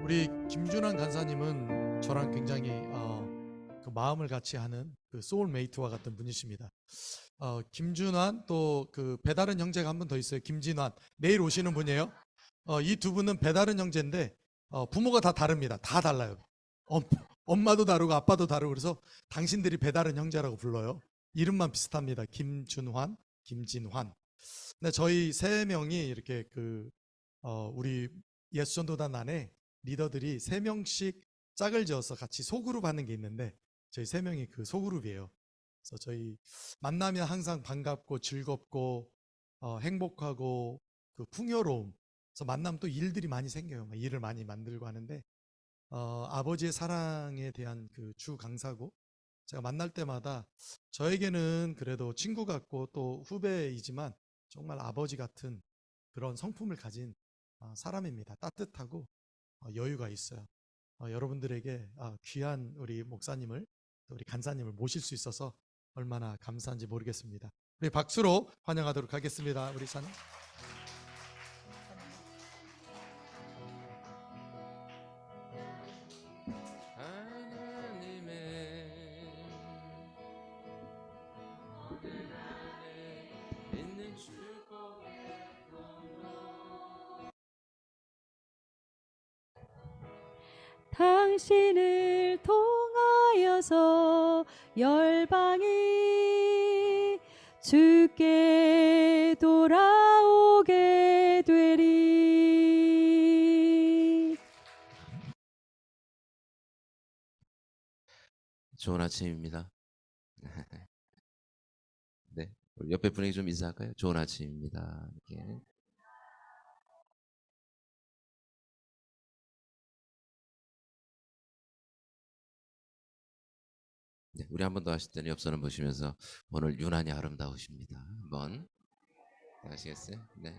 우리 김준환 간사님은 저랑 굉장히 그 마음을 같이 하는 그 소울메이트와 같은 분이십니다. 김준환 또 그 배다른 형제가 한 분 더 있어요. 김진환. 내일 오시는 분이에요. 이 두 분은 배다른 형제인데 부모가 다 다릅니다. 다 달라요. 엄, 엄마도 다르고 아빠도 다르고 그래서 당신들이 배다른 형제라고 불러요. 이름만 비슷합니다. 김준환, 김진환. 근데 저희 세 명이 이렇게 우리 예수전도단 안에 리더들이 세 명씩 짝을 지어서 같이 소그룹 하는 게 있는데 저희 세 명이 그 소그룹이에요. 그래서 저희 만나면 항상 반갑고 즐겁고 행복하고 그 풍요로움. 그래서 만나면 또 일들이 많이 생겨요. 일을 많이 만들고 하는데 아버지의 사랑에 대한 그 주 강사고 제가 만날 때마다 저에게는 그래도 친구 같고 또 후배이지만 정말 아버지 같은 그런 성품을 가진 사람입니다. 따뜻하고 여유가 있어요. 여러분들에게 귀한 우리 목사님을 또 우리 간사님을 모실 수 있어서 얼마나 감사한지 모르겠습니다. 우리 박수로 환영하도록 하겠습니다. 우리 사님. 당신을 통하여서 열방이 주께 돌아오게 되리. 좋은 아침입니다. 네, 우리 옆에 분에게 좀 인사할까요? 좋은 아침입니다. 이렇게. 네, 우리 한 번 더 하실 때는 옆선을 보시면서 오늘 유난히 아름다우십니다. 한번 하시겠어요? 네.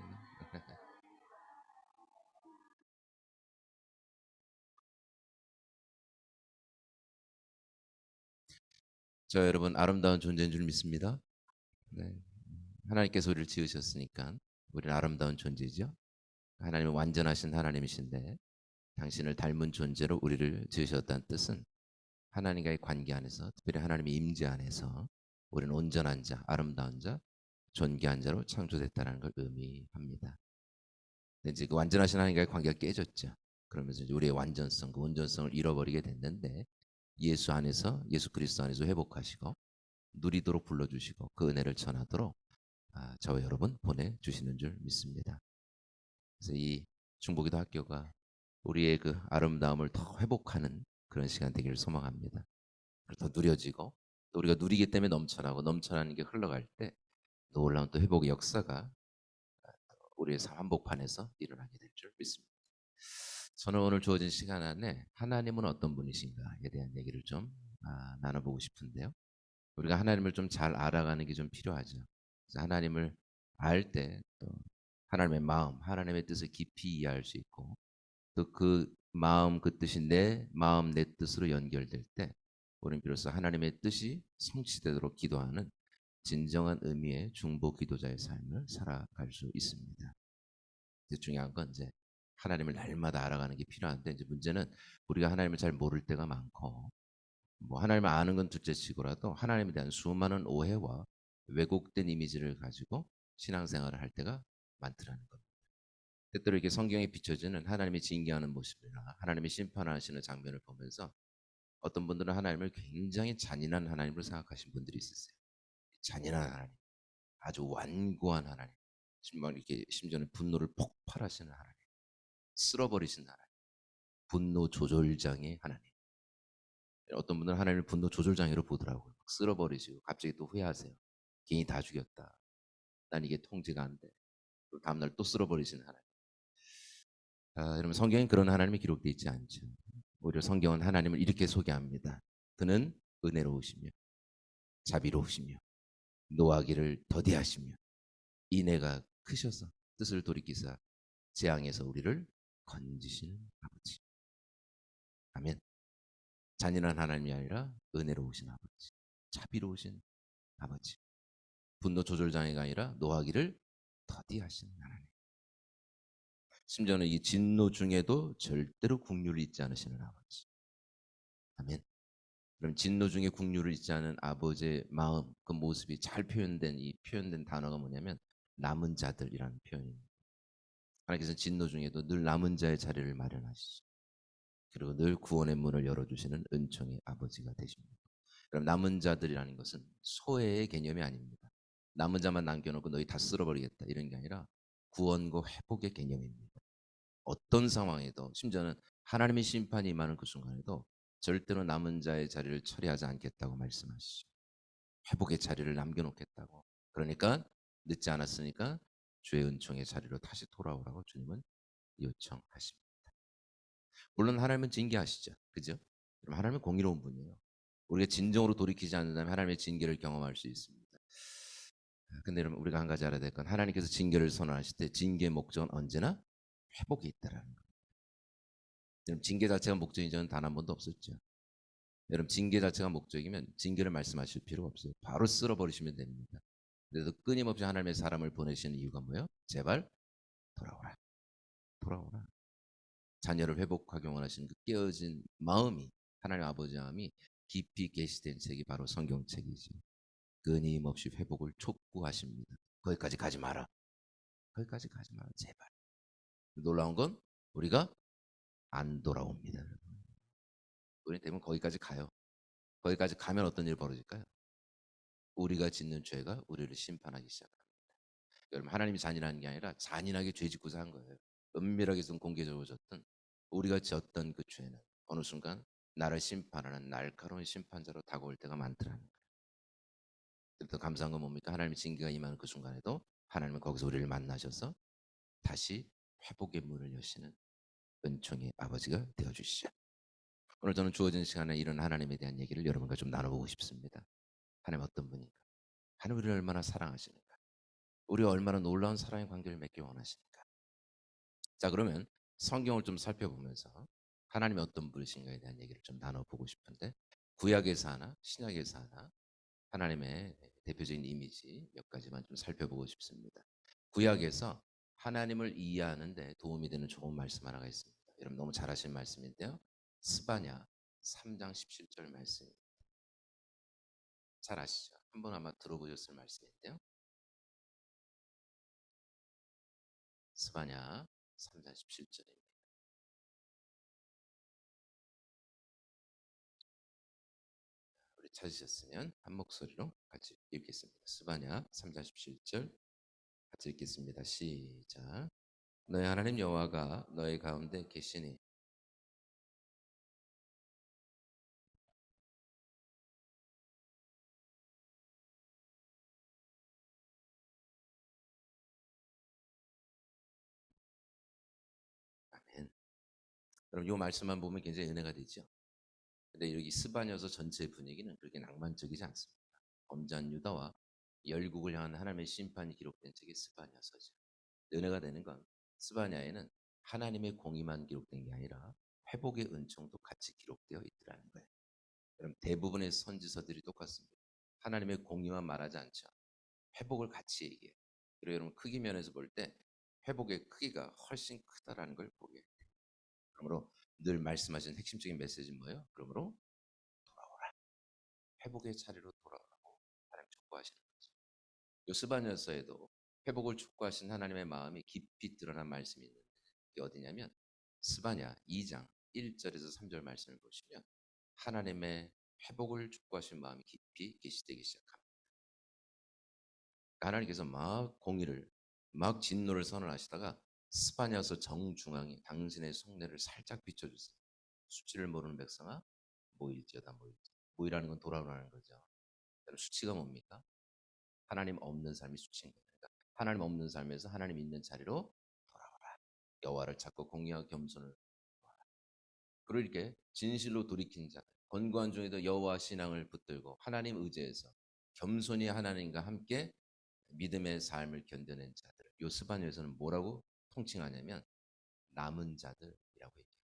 저 여러분 아름다운 존재인 줄 믿습니다. 네. 하나님께서 우리를 지으셨으니까 우리는 아름다운 존재죠. 하나님은 완전하신 하나님이신데 당신을 닮은 존재로 우리를 지으셨다는 뜻은 하나님과의 관계 안에서 특별히 하나님의 임재 안에서 우리는 온전한 자, 아름다운 자, 존귀한 자로 창조됐다는 걸 의미합니다. 근데 이제 그 완전하신 하나님과의 관계가 깨졌죠. 그러면서 이제 우리의 완전성, 그 온전성을 잃어버리게 됐는데 예수 안에서 예수 그리스도 안에서 회복하시고 누리도록 불러주시고 그 은혜를 전하도록 저와 여러분 보내주시는 줄 믿습니다. 그래서 이 중보기도 학교가 우리의 그 아름다움을 더 회복하는 그런 시간 되기를 소망합니다. 더 누려지고 또 우리가 누리기 때문에 넘쳐나고 넘쳐나는 게 흘러갈 때 놀라운 또 회복의 역사가 우리의 삶 한복판에서 일어나게 될 줄 믿습니다. 저는 오늘 주어진 시간 안에 하나님은 어떤 분이신가에 대한 얘기를 좀 나눠보고 싶은데요. 우리가 하나님을 좀 잘 알아가는 게 좀 필요하죠. 그래서 하나님을 알 때 또 하나님의 마음, 하나님의 뜻을 깊이 이해할 수 있고 또 그 마음, 그 뜻이 내 마음, 내 뜻으로 연결될 때 우리는 비로소 하나님의 뜻이 성취되도록 기도하는 진정한 의미의 중보 기도자의 삶을 살아갈 수 있습니다. 중요한 건 이제 하나님을 날마다 알아가는 게 필요한데 이제 문제는 우리가 하나님을 잘 모를 때가 많고 뭐 하나님을 아는 건 둘째치고라도 하나님에 대한 수많은 오해와 왜곡된 이미지를 가지고 신앙생활을 할 때가 많더라는 겁니다. 때때로 이렇게 성경에 비춰지는 하나님의 징계하는 모습이나 하나님의 심판하시는 장면을 보면서 어떤 분들은 하나님을 굉장히 잔인한 하나님으로 생각하시는 분들이 있으세요. 잔인한 하나님, 아주 완고한 하나님, 심지어는 분노를 폭발하시는 하나님, 쓸어버리신 하나님, 분노 조절장의 하나님. 어떤 분들은 하나님을 분노 조절장애로 보더라고요. 쓸어버리시고 갑자기 또 후회하세요. 괜히 다 죽였다. 난 이게 통제가 안 돼. 또 다음날 또 쓸어버리시는 하나님. 여러분 성경엔 그런 하나님이 기록되어 있지 않죠. 오히려 성경은 하나님을 이렇게 소개합니다. 그는 은혜로우시며 자비로우시며 노하기를 더디하시며 인애가 크셔서 뜻을 돌이키사 재앙에서 우리를 건지시는 아버지. 아멘. 잔인한 하나님이 아니라 은혜로우신 아버지, 자비로우신 아버지, 분노 조절 장애가 아니라 노하기를 더디하시는 하나님. 심지어는 이 진노 중에도 절대로 국률을 잊지 않으시는 아버지. 아멘. 그럼 진노 중에 국률을 잊지 않은 아버지의 마음, 그 모습이 잘 표현된 이 표현된 단어가 뭐냐면 남은 자들이라는 표현입니다. 하나님께서 진노 중에도 늘 남은 자의 자리를 마련하시죠. 그리고 늘 구원의 문을 열어주시는 은총의 아버지가 되십니다. 그럼 남은 자들이라는 것은 소외의 개념이 아닙니다. 남은 자만 남겨놓고 너희 다 쓸어버리겠다 이런 게 아니라 구원과 회복의 개념입니다. 어떤 상황에도 심지어는 하나님의 심판이 임하는 그 순간에도 절대로 남은 자의 자리를 처리하지 않겠다고 말씀하시죠. 회복의 자리를 남겨놓겠다고. 그러니까 늦지 않았으니까 주의 은총의 자리로 다시 돌아오라고 주님은 요청하십니다. 물론 하나님은 징계하시죠. 그죠? 그럼 하나님은 공의로운 분이에요. 우리가 진정으로 돌이키지 않는다면 하나님의 징계를 경험할 수 있습니다. 근데 여러분 우리가 한 가지 알아야 될 건 하나님께서 징계를 선언하실 때 징계의 목적은 언제나 회복이 있다라는 거예요. 여러분 징계 자체가 목적인 적은 단 한 번도 없었죠. 여러분 징계 자체가 목적이면 징계를 말씀하실 필요가 없어요. 바로 쓸어버리시면 됩니다. 그래도 끊임없이 하나님의 사람을 보내시는 이유가 뭐예요? 제발 돌아오라. 돌아오라. 자녀를 회복하기 원하시는 그 깨어진 마음이 하나님 아버지의 마음이 깊이 계시된 책이 바로 성경책이지. 끊임없이 회복을 촉구하십니다. 거기까지 가지 마라. 거기까지 가지 마라. 제발. 놀라운 건 우리가 안 돌아옵니다. 우리 때문에 거기까지 가요. 거기까지 가면 어떤 일이 벌어질까요? 우리가 짓는 죄가 우리를 심판하기 시작합니다. 여러분 하나님이 잔인한 게 아니라 잔인하게 죄 짓고서 한 거예요. 은밀하게든 공개적으로 졌든 우리가 졌던 그 죄는 어느 순간 나를 심판하는 날카로운 심판자로 다가올 때가 많더라는 거예요. 더 감사한 건 뭡니까? 하나님의 징계가 임하는 그 순간에도 하나님은 거기서 우리를 만나셔서 다시 회복의 문을 여시는 은총의 아버지가 되어주시죠. 오늘 저는 주어진 시간에 이런 하나님에 대한 얘기를 여러분과 좀 나눠보고 싶습니다. 하나님 어떤 분인가? 하나님 우리를 얼마나 사랑하시는가? 우리가 얼마나 놀라운 사랑의 관계를 맺기 원하시는가? 자 그러면 성경을 좀 살펴보면서 하나님이 어떤 분이신가에 대한 얘기를 좀 나눠보고 싶은데 구약에서 하나 신약에서 하나 하나님의 대표적인 이미지 몇 가지만 좀 살펴보고 싶습니다. 구약에서 하나님을 이해하는 데 도움이 되는 좋은 말씀 하나가 있습니다. 여러분 너무 잘 아시는 말씀인데요. 스바냐 3장 17절 말씀입니다. 잘 아시죠? 한번 아마 들어보셨을 말씀인데요. 스바냐 3장 17절입니다. 우리 찾으셨으면 한 목소리로 같이 읽겠습니다. 스바냐 3장 17절 같이 읽겠습니다. 시작. 너희 하나님 여호와가 너희 가운데 계시니 아멘. 그럼 이 말씀만 보면 굉장히 은혜가 되죠. 근데 여기 스바냐서 전체 분위기는 그렇게 낭만적이지 않습니다. 범죄한 유다와 열국을 향한 하나님의 심판이 기록된 책이 스바냐서죠. 은혜가 되는 건 스바냐에는 하나님의 공의만 기록된 게 아니라 회복의 은총도 같이 기록되어 있더라는 거예요. 그럼 대부분의 선지서들이 똑같습니다. 하나님의 공의만 말하지 않죠. 회복을 같이 얘기해요. 그리고 여러분 크기 면에서 볼 때 회복의 크기가 훨씬 크다라는 걸 보게 돼요. 그러므로 늘 말씀하신 핵심적인 메시지는 뭐예요? 그러므로 돌아오라. 회복의 자리로 돌아오라고 하나님 촉구하시는 거죠. 요스바녀서에도 회복을 촉구하신 하나님의 마음이 깊이 드러난 말씀이 있는데 그게 어디냐면 스바냐 2장 1절에서 3절 말씀을 보시면 하나님의 회복을 촉구하신 마음이 깊이 계시되기 시작합니다. 하나님께서 막 공의를 막 진노를 선언하시다가 스바냐서 정중앙에 당신의 속내를 살짝 비춰주세요. 수치를 모르는 백성아 모일지어다 모일지. 모이라는 건 돌아오라는 거죠. 수치가 뭡니까? 하나님 없는 삶이 수치인 거예요. 그러니까 하나님 없는 삶에서 하나님 있는 자리로 돌아오라. 여호와를 찾고 공의와 겸손을 그렇게 진실로 돌이킨 자들 권고한 중에도 여호와 신앙을 붙들고 하나님 의지해서 겸손히 하나님과 함께 믿음의 삶을 견뎌낸 자들 요스바녀에서는 뭐라고 통칭하냐면 남은 자들이라고 얘기해요.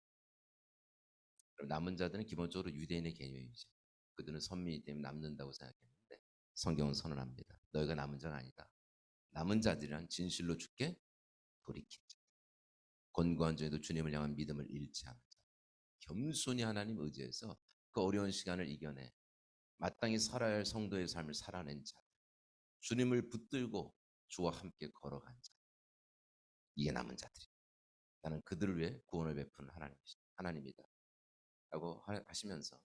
그럼 남은 자들은 기본적으로 유대인의 개념이죠. 그들은 선민이 때문에 남는다고 생각했는데 성경은 선언합니다. 너희가 남은 자가 아니다. 남은 자들이란 진실로 죽게 돌이킨 자. 권고한 중에도 주님을 향한 믿음을 잃지 않았다. 겸손히 하나님 의지해서 그 어려운 시간을 이겨내 마땅히 살아야 할 성도의 삶을 살아낸 자, 주님을 붙들고 주와 함께 걸어간 자, 이게 남은 자들이. 나는 그들을 위해 구원을 베푸는 하나님이다 라고 하시면서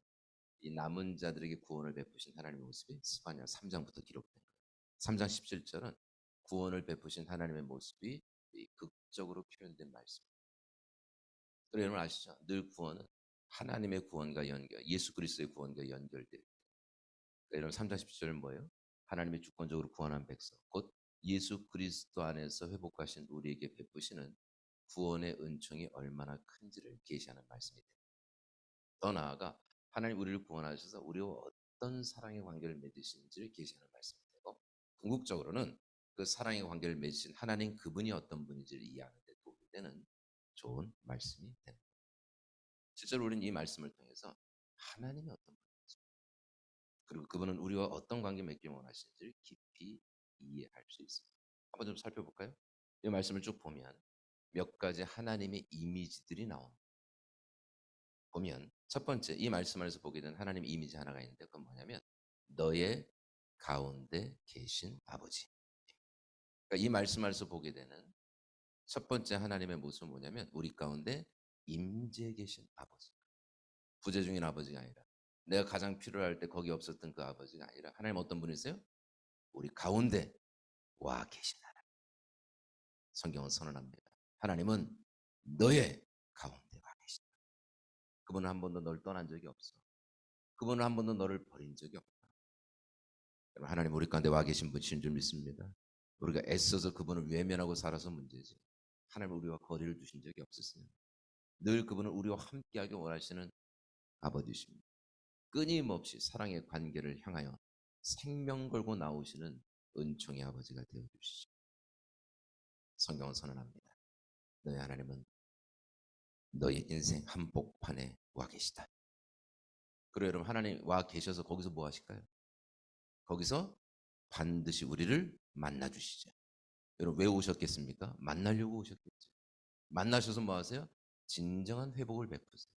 이 남은 자들에게 구원을 베푸신 하나님의 모습이 스바냐 3장부터 기록된 거예요. 3장 17절은 구원을 베푸신 하나님의 모습이 극적으로 표현된 말씀입니다. 여러분 아시죠? 늘 구원은 하나님의 구원과 예수 그리스도의 구원과 연결돼요. 여러분 3장 17절은 뭐예요? 하나님의 주권적으로 구원한 백성, 곧 예수 그리스도 안에서 회복하신 우리에게 베푸시는 구원의 은총이 얼마나 큰지를 계시하는 말씀입니다. 더 나아가 하나님 우리를 구원하셔서 우리와 어떤 사랑의 관계를 맺으신지를 계시하는 말씀이 되고, 궁극적으로는 그 사랑의 관계를 맺으신 하나님 그분이 어떤 분인지를 이해하는 데 도움이 되는 좋은 말씀이 됩니다. 실제로 우리는 이 말씀을 통해서 하나님이 어떤 분인지, 그리고 그분은 우리와 어떤 관계 맺기 원하시는지를 깊이 이해할 수 있습니다. 한번 좀 살펴볼까요? 이 말씀을 쭉 보면 몇 가지 하나님의 이미지들이 나옵니다. 보면 첫 번째, 이 말씀 안에서 보게 된 하나님의 이미지 하나가 있는데, 그건 뭐냐면 너의 가운데 계신 아버지. 그러니까 이 말씀 안에서 보게 되는 첫 번째 하나님의 모습은 뭐냐면 우리 가운데 임재 계신 아버지. 부재 중인 아버지가 아니라, 내가 가장 필요할 때 거기 없었던 그 아버지가 아니라, 하나님 어떤 분이세요? 우리 가운데 와 계신 하나님. 성경은 선언합니다. 하나님은 너의 가운데 와 계신다. 그분은 한 번도 널 떠난 적이 없어. 그분은 한 번도 너를 버린 적이 없다. 하나님 우리 가운데 와 계신 분이신 줄 믿습니다. 우리가 애써서 그분을 외면하고 살아서 문제지, 하나님 우리와 거리를 두신 적이 없으세요. 늘 그분은 우리와 함께하기 원하시는 아버지십니다. 끊임없이 사랑의 관계를 향하여 생명 걸고 나오시는 은총의 아버지가 되어주시죠. 성경은 선언합니다. 너희 하나님은 너희 인생 한복판에 와 계시다. 그리고 여러분, 하나님 와 계셔서 거기서 뭐 하실까요? 거기서 반드시 우리를 만나 주시죠. 여러분 왜 오셨겠습니까? 만나려고 오셨겠죠. 만나셔서 뭐 하세요? 진정한 회복을 베푸세요.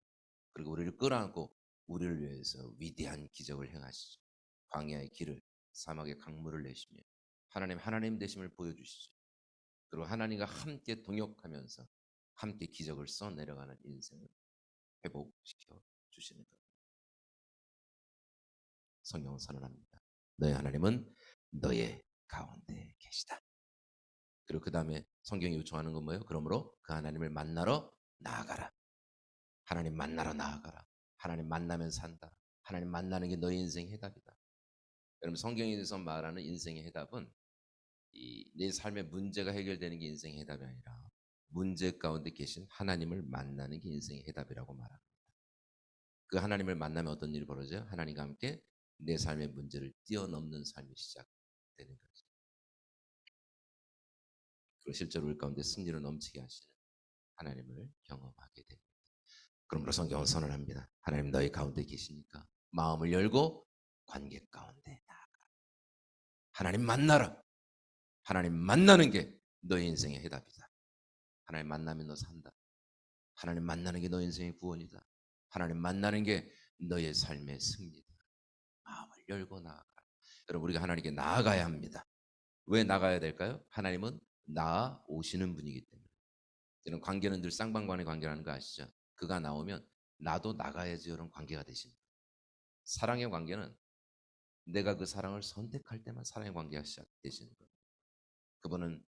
그리고 우리를 끌어안고 우리를 위해서 위대한 기적을 행하시죠. 광야의 길을, 사막의 강물을 내시며 하나님 되심을 보여주시죠. 그리고 하나님과 함께 동역하면서 함께 기적을 써 내려가는 인생을 회복시켜 주시는 것. 성경은 선언합니다. 너의 하나님은 너의 가운데 계시다. 그리고 그 다음에 성경이 요청하는 건 뭐예요? 그러므로 그 하나님을 만나러 나아가라. 하나님 만나러 나아가라. 하나님 만나면 산다. 하나님 만나는 게 너의 인생의 해답이다. 여러분, 성경에서 말하는 인생의 해답은 내 삶의 문제가 해결되는 게 인생의 해답이 아니라 문제 가운데 계신 하나님을 만나는 게 인생의 해답이라고 말합니다. 그 하나님을 만나면 어떤 일이 벌어져요? 하나님과 함께 내 삶의 문제를 뛰어넘는 삶이 시작되는 거죠. 그리고 실제로 우리 가운데 승리를 넘치게 하시는 하나님을 경험하게 됩니다. 그러므로 성경은 선언합니다. 하나님 너희 가운데 계시니까 마음을 열고 관계 가운데 나아가. 하나님 만나라. 하나님 만나는 게 너의 인생의 해답이다. 하나님 만나면 너 산다. 하나님 만나는 게 너의 인생의 구원이다. 하나님 만나는 게 너의 삶의 승리다. 마음을 열고 나아가. 여러분, 우리가 하나님께 나아가야 합니다. 왜 나가야 될까요? 하나님은 나아오시는 분이기 때문에. 이런 관계는 늘 쌍방관의 관계라는 거 아시죠? 그가 나오면 나도 나가야지, 이런 관계가 되십니다. 사랑의 관계는 내가 그 사랑을 선택할 때만 사랑의 관계가 시작되시는 거예요. 그분은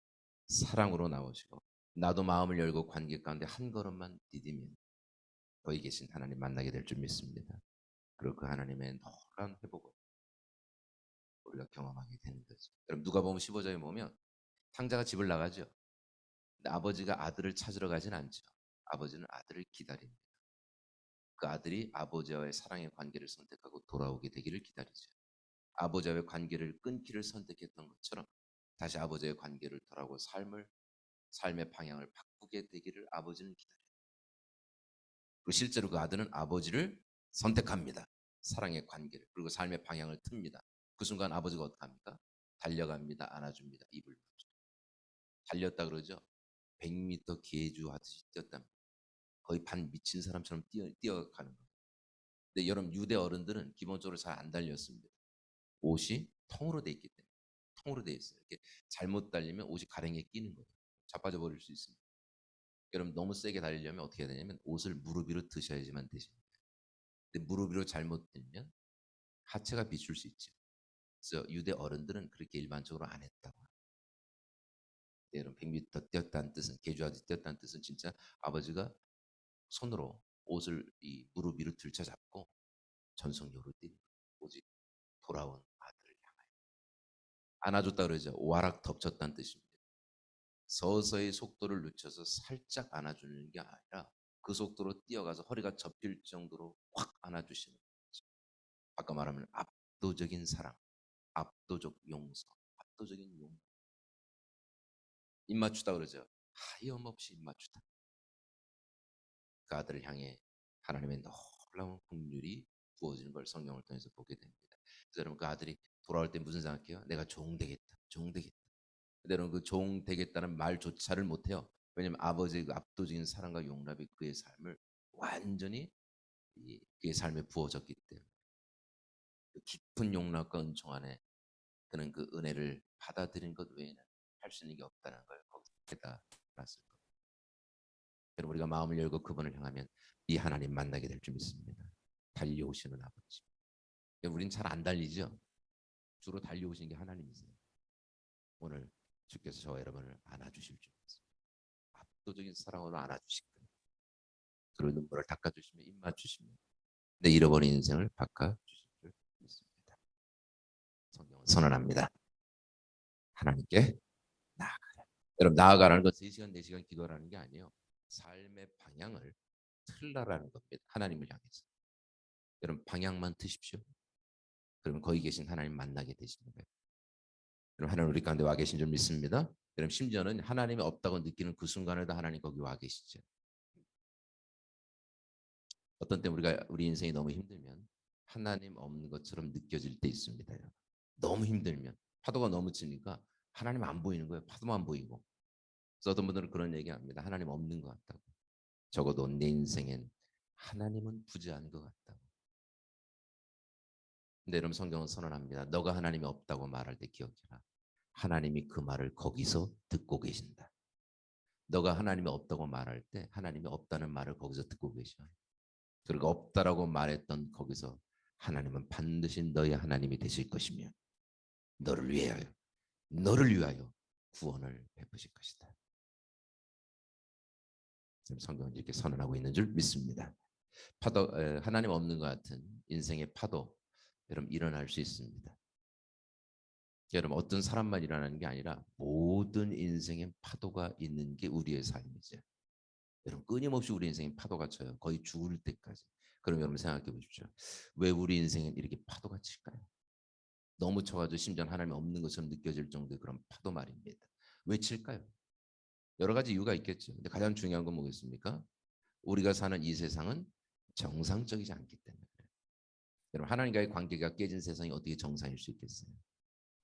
사랑으로 나오시고 나도 마음을 열고 관계 가운데 한 걸음만 디디면 거기 계신 하나님 만나게 될 줄 믿습니다. 그리고 그 하나님의 노란 회복을 우리가 경험하게 되는 거죠. 여러분, 누가복음 15장에 보면 탕자가 집을 나가죠. 근데 아버지가 아들을 찾으러 가진 않죠. 아버지는 아들을 기다립니다. 그 아들이 아버지와의 사랑의 관계를 선택하고 돌아오게 되기를 기다리죠. 아버지와의 관계를 끊기를 선택했던 것처럼 다시 아버지의 관계를 돌아오고 삶의 방향을 바꾸게 되기를 아버지는 기다려요. 그리고 실제로 그 아들은 아버지를 선택합니다. 사랑의 관계를. 그리고 삶의 방향을 틉니다. 그 순간 아버지가 어떻게 합니까? 달려갑니다. 안아줍니다. 입을 맞춰. 달렸다 그러죠. 100m 계주하듯이 뛰었단 말이에요. 거의 반 미친 사람처럼 뛰어가는 거예요. 근데 여러분 유대 어른들은 기본적으로 잘 안 달렸습니다. 옷이 통으로 돼 있기 때문에. 통으로 돼 있어요. 이렇게 잘못 달리면 옷이 가랭이에 끼는 거예요. 자빠져 버릴 수 있습니다. 여러분 너무 세게 달리려면 어떻게 해야 되냐면 옷을 무릎 위로 드셔야지만 되십니다. 근데 무릎 위로 잘못 들면 하체가 비출 수 있죠. 그래서 유대 어른들은 그렇게 일반적으로 안 했다고 합니다. 여러분 100m 뛰었다는 뜻은 계주하듯이 뛰었다는 뜻은 진짜 아버지가 손으로 옷을 이 무릎 위로 들쳐잡고 전속력으로 뛰는 거예요. 오직 돌아온 아들을 향하여 안아줬다 그러죠. 와락 덮쳤다는 뜻입니다. 서서히 속도를 늦춰서 살짝 안아주는 게 아니라 그 속도로 뛰어가서 허리가 접힐 정도로 확 안아주시는 거죠. 아까 말하면 압도적인 사랑, 압도적 용서, 압도적인 용. 입맞추다 그러죠. 하염없이 입맞추다. 그 아들을 향해 하나님의 놀라운 긍휼이 부어지는 걸 성경을 통해서 보게 됩니다. 그래서 여러분 그 아들이 돌아올 때 무슨 생각해요? 내가 종 되겠다. 종 되겠다. 근데 여러분 그 종 되겠다는 말조차를 못해요. 왜냐하면 아버지의 그 압도적인 사랑과 용납이 그의 삶을 완전히 그의 삶에 부어졌기 때문에 그 깊은 용납과 은총 안에 그는 그 은혜를 받아들인 것 외에는 할 수 있는 게 없다는 걸 거기서 깨달았을 겁니다. 여러분 우리가 마음을 열고 그분을 향하면 이 하나님 만나게 될 줄 믿습니다. 달려오시는 아버지. 우린 잘 안 달리죠. 주로 달려오시는 게 하나님이세요. 오늘 주께서 저와 여러분을 안아주실 줄 믿습니다. 압도적인 사랑으로 안아주실 거예요. 그리고 눈물을 닦아주시며 입맞추시며 내 잃어버린 인생을 바꿔주실 줄 믿습니다. 성경은 선언합니다. 하나님께 나아가라. 여러분 나아가라는 건 3시간 4시간 기도하라는 게 아니에요. 삶의 방향을 틀라라는 겁니다. 하나님을 향해서. 여러분 방향만 트십시오. 그러면 거기 계신 하나님 만나게 되시는 거예요. 여러분 하나님 우리 가운데 와 계신 줄 믿습니다. 여러분 심지어는 하나님이 없다고 느끼는 그 순간에도 하나님 거기 와 계시죠. 어떤 때 우리가 우리 인생이 너무 힘들면 하나님 없는 것처럼 느껴질 때 있습니다. 너무 힘들면 파도가 너무 치니까 하나님 안 보이는 거예요. 파도만 보이고. 그래서 어떤 분들은 그런 얘기합니다. 하나님 없는 것 같다고. 적어도 내 인생엔 하나님은 부재한 것 같다고. 근데 여러분 성경은 선언합니다. 너가 하나님이 없다고 말할 때 기억해라. 하나님이 그 말을 거기서 듣고 계신다. 너가 하나님이 없다고 말할 때 하나님이 없다는 말을 거기서 듣고 계셔. 그리고 없다라고 말했던 거기서 하나님은 반드시 너의 하나님이 되실 것이며 너를 위하여 구원을 베푸실 것이다. 성경은 이렇게 선언하고 있는 줄 믿습니다. 하나님 없는 것 같은 인생의 파도 여러분 일어날 수 있습니다. 여러분 어떤 사람만 일어나는 게 아니라 모든 인생의 파도가 있는 게 우리의 삶이죠. 여러분 끊임없이 우리 인생에 파도가 쳐요. 거의 죽을 때까지. 그럼 여러분 생각해 보십시오. 왜 우리 인생은 이렇게 파도가 칠까요? 너무 쳐가지고 심지어 하나님이 없는 것처럼 느껴질 정도의 그런 파도 말입니다. 왜 칠까요? 여러 가지 이유가 있겠죠. 근데 가장 중요한 건 뭐겠습니까? 우리가 사는 이 세상은 정상적이지 않기 때문에 그래요. 여러분 하나님과의 관계가 깨진 세상이 어떻게 정상일 수 있겠어요?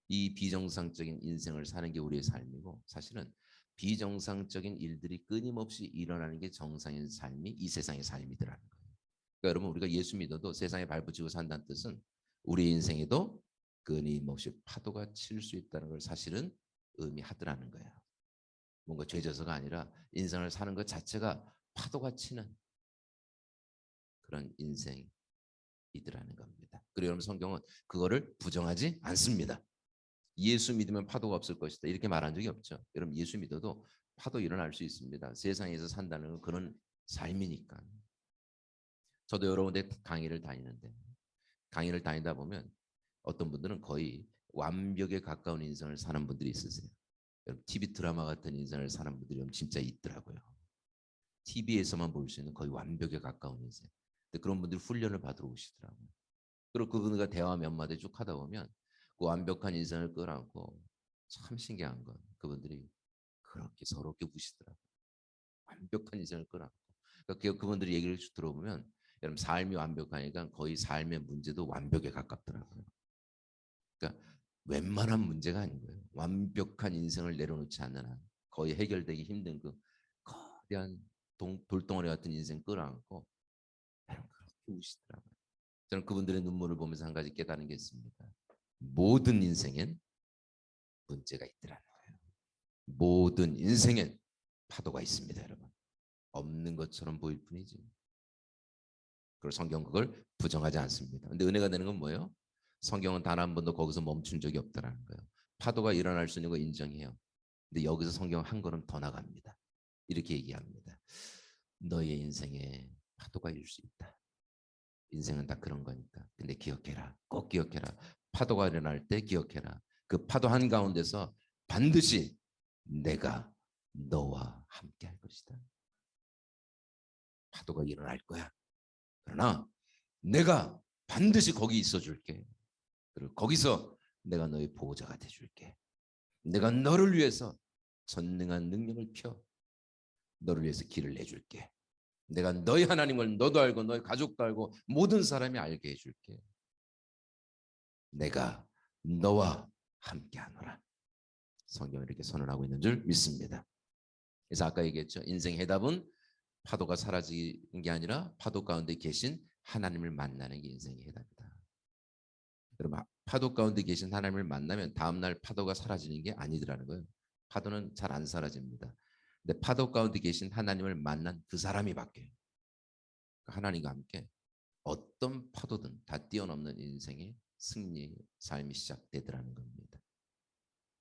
이 비정상적인 인생을 사는 게 우리의 삶이고 사실은 비정상적인 일들이 끊임없이 일어나는 게 정상인 삶이 이 세상의 삶이더라는 거예요. 그러니까 여러분 우리가 예수 믿어도 세상에 발붙이고 산다는 뜻은 우리 인생에도 끊임없이 파도가 칠 수 있다는 걸 사실은 의미하더라는 거예요. 뭔가 죄져서가 아니라 인생을 사는 것 자체가 파도가 치는 그런 인생이더라는 겁니다. 그리고 여러분 성경은 그거를 부정하지 않습니다. 예수 믿으면 파도가 없을 것이다 이렇게 말한 적이 없죠. 여러분 예수 믿어도 파도 일어날 수 있습니다. 세상에서 산다는 건 그런 삶이니까. 저도 여러 군데 강의를 다니는데 강의를 다니다 보면 어떤 분들은 거의 완벽에 가까운 인생을 사는 분들이 있으세요. 여러분 TV 드라마 같은 인생을 사는 분들이 진짜 있더라고요. TV에서만 볼 수 있는 거의 완벽에 가까운 인생. 근데 그런 분들이 훈련을 받으러 오시더라고요. 그리고 그분과 대화 몇 마디 쭉 하다 보면 그 완벽한 인생을 끌어안고 참 신기한 건 그분들이 그렇게 서럽게 우시더라고요. 완벽한 인생을 끌어안고. 그러니까 그분들이 얘기를 쭉 들어보면 여러분 삶이 완벽하니까 거의 삶의 문제도 완벽에 가깝더라고요. 그러니까 웬만한 문제가 아닌 거예요. 완벽한 인생을 내려놓지 않는 한 거의 해결되기 힘든 그 거대한 돌덩어리 같은 인생 끌어안고 여러분 그렇게 우시더라고요. 저는 그분들의 눈물을 보면서 한 가지 깨달은 게 있습니다. 모든 인생엔 문제가 있더라는 거예요. 모든 인생엔 파도가 있습니다, 여러분. 없는 것처럼 보일 뿐이지. 그리고 성경 그걸 부정하지 않습니다. 근데 은혜가 되는 건 뭐예요? 성경은 단 한 번도 거기서 멈춘 적이 없다라는 거예요. 파도가 일어날 수 있는 거 인정해요. 근데 여기서 성경은 한 걸음 더 나갑니다. 이렇게 얘기합니다. 너의 인생에 파도가 일 수 있다. 인생은 다 그런 거니까. 근데 기억해라. 꼭 기억해라. 파도가 일어날 때 기억해라. 그 파도 한가운데서 반드시 내가 너와 함께 할 것이다. 파도가 일어날 거야. 그러나 내가 반드시 거기 있어 줄게. 그리고 거기서 내가 너의 보호자가 돼 줄게. 내가 너를 위해서 전능한 능력을 펴 너를 위해서 길을 내 줄게. 내가 너희 하나님을 너도 알고 너희 가족도 알고 모든 사람이 알게 해 줄게. 내가 너와 함께 하노라. 성경이 이렇게 선언하고 있는 줄 믿습니다. 그래서 아까 얘기했죠. 인생의 해답은 파도가 사라지는 게 아니라 파도 가운데 계신 하나님을 만나는 게 인생의 해답이다. 여러분 파도 가운데 계신 하나님을 만나면 다음날 파도가 사라지는 게 아니더라는 거예요. 파도는 잘 안 사라집니다. 근데 파도 가운데 계신 하나님을 만난 그 사람이 바뀌어요. 하나님과 함께 어떤 파도든 다 뛰어넘는 인생의 승리의 삶이 시작되더라는 겁니다.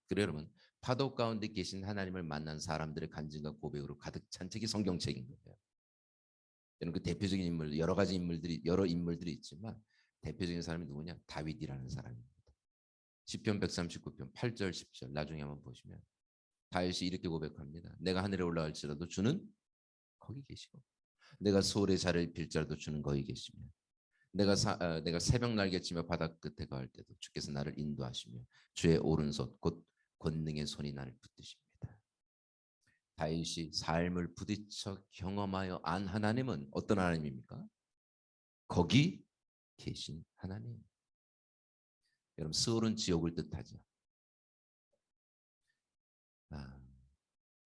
그래요 여러분 파도 가운데 계신 하나님을 만난 사람들의 간증과 고백으로 가득 찬 책이 성경책인 거예요. 저는 그 대표적인 인물 여러 인물들이 있지만 대표적인 사람이 누구냐? 다윗이라는 사람입니다. 시편 139편 8절 10절 나중에 한번 보시면 다윗이 이렇게 고백합니다. 내가 하늘에 올라갈지라도 주는 거기 계시고 내가 소울의 자리를 빌지라도 주는 거기 계시며 내가 새벽 날개치며 바다 끝에 가을 때도 주께서 나를 인도하시며 주의 오른손 곧 권능의 손이 나를 붙드십니다. 다윗이 삶을 부딪혀 경험하여 안 하나님은 어떤 하나님입니까? 거기 계신 하나님. 여러분 스올은 지옥을 뜻하죠.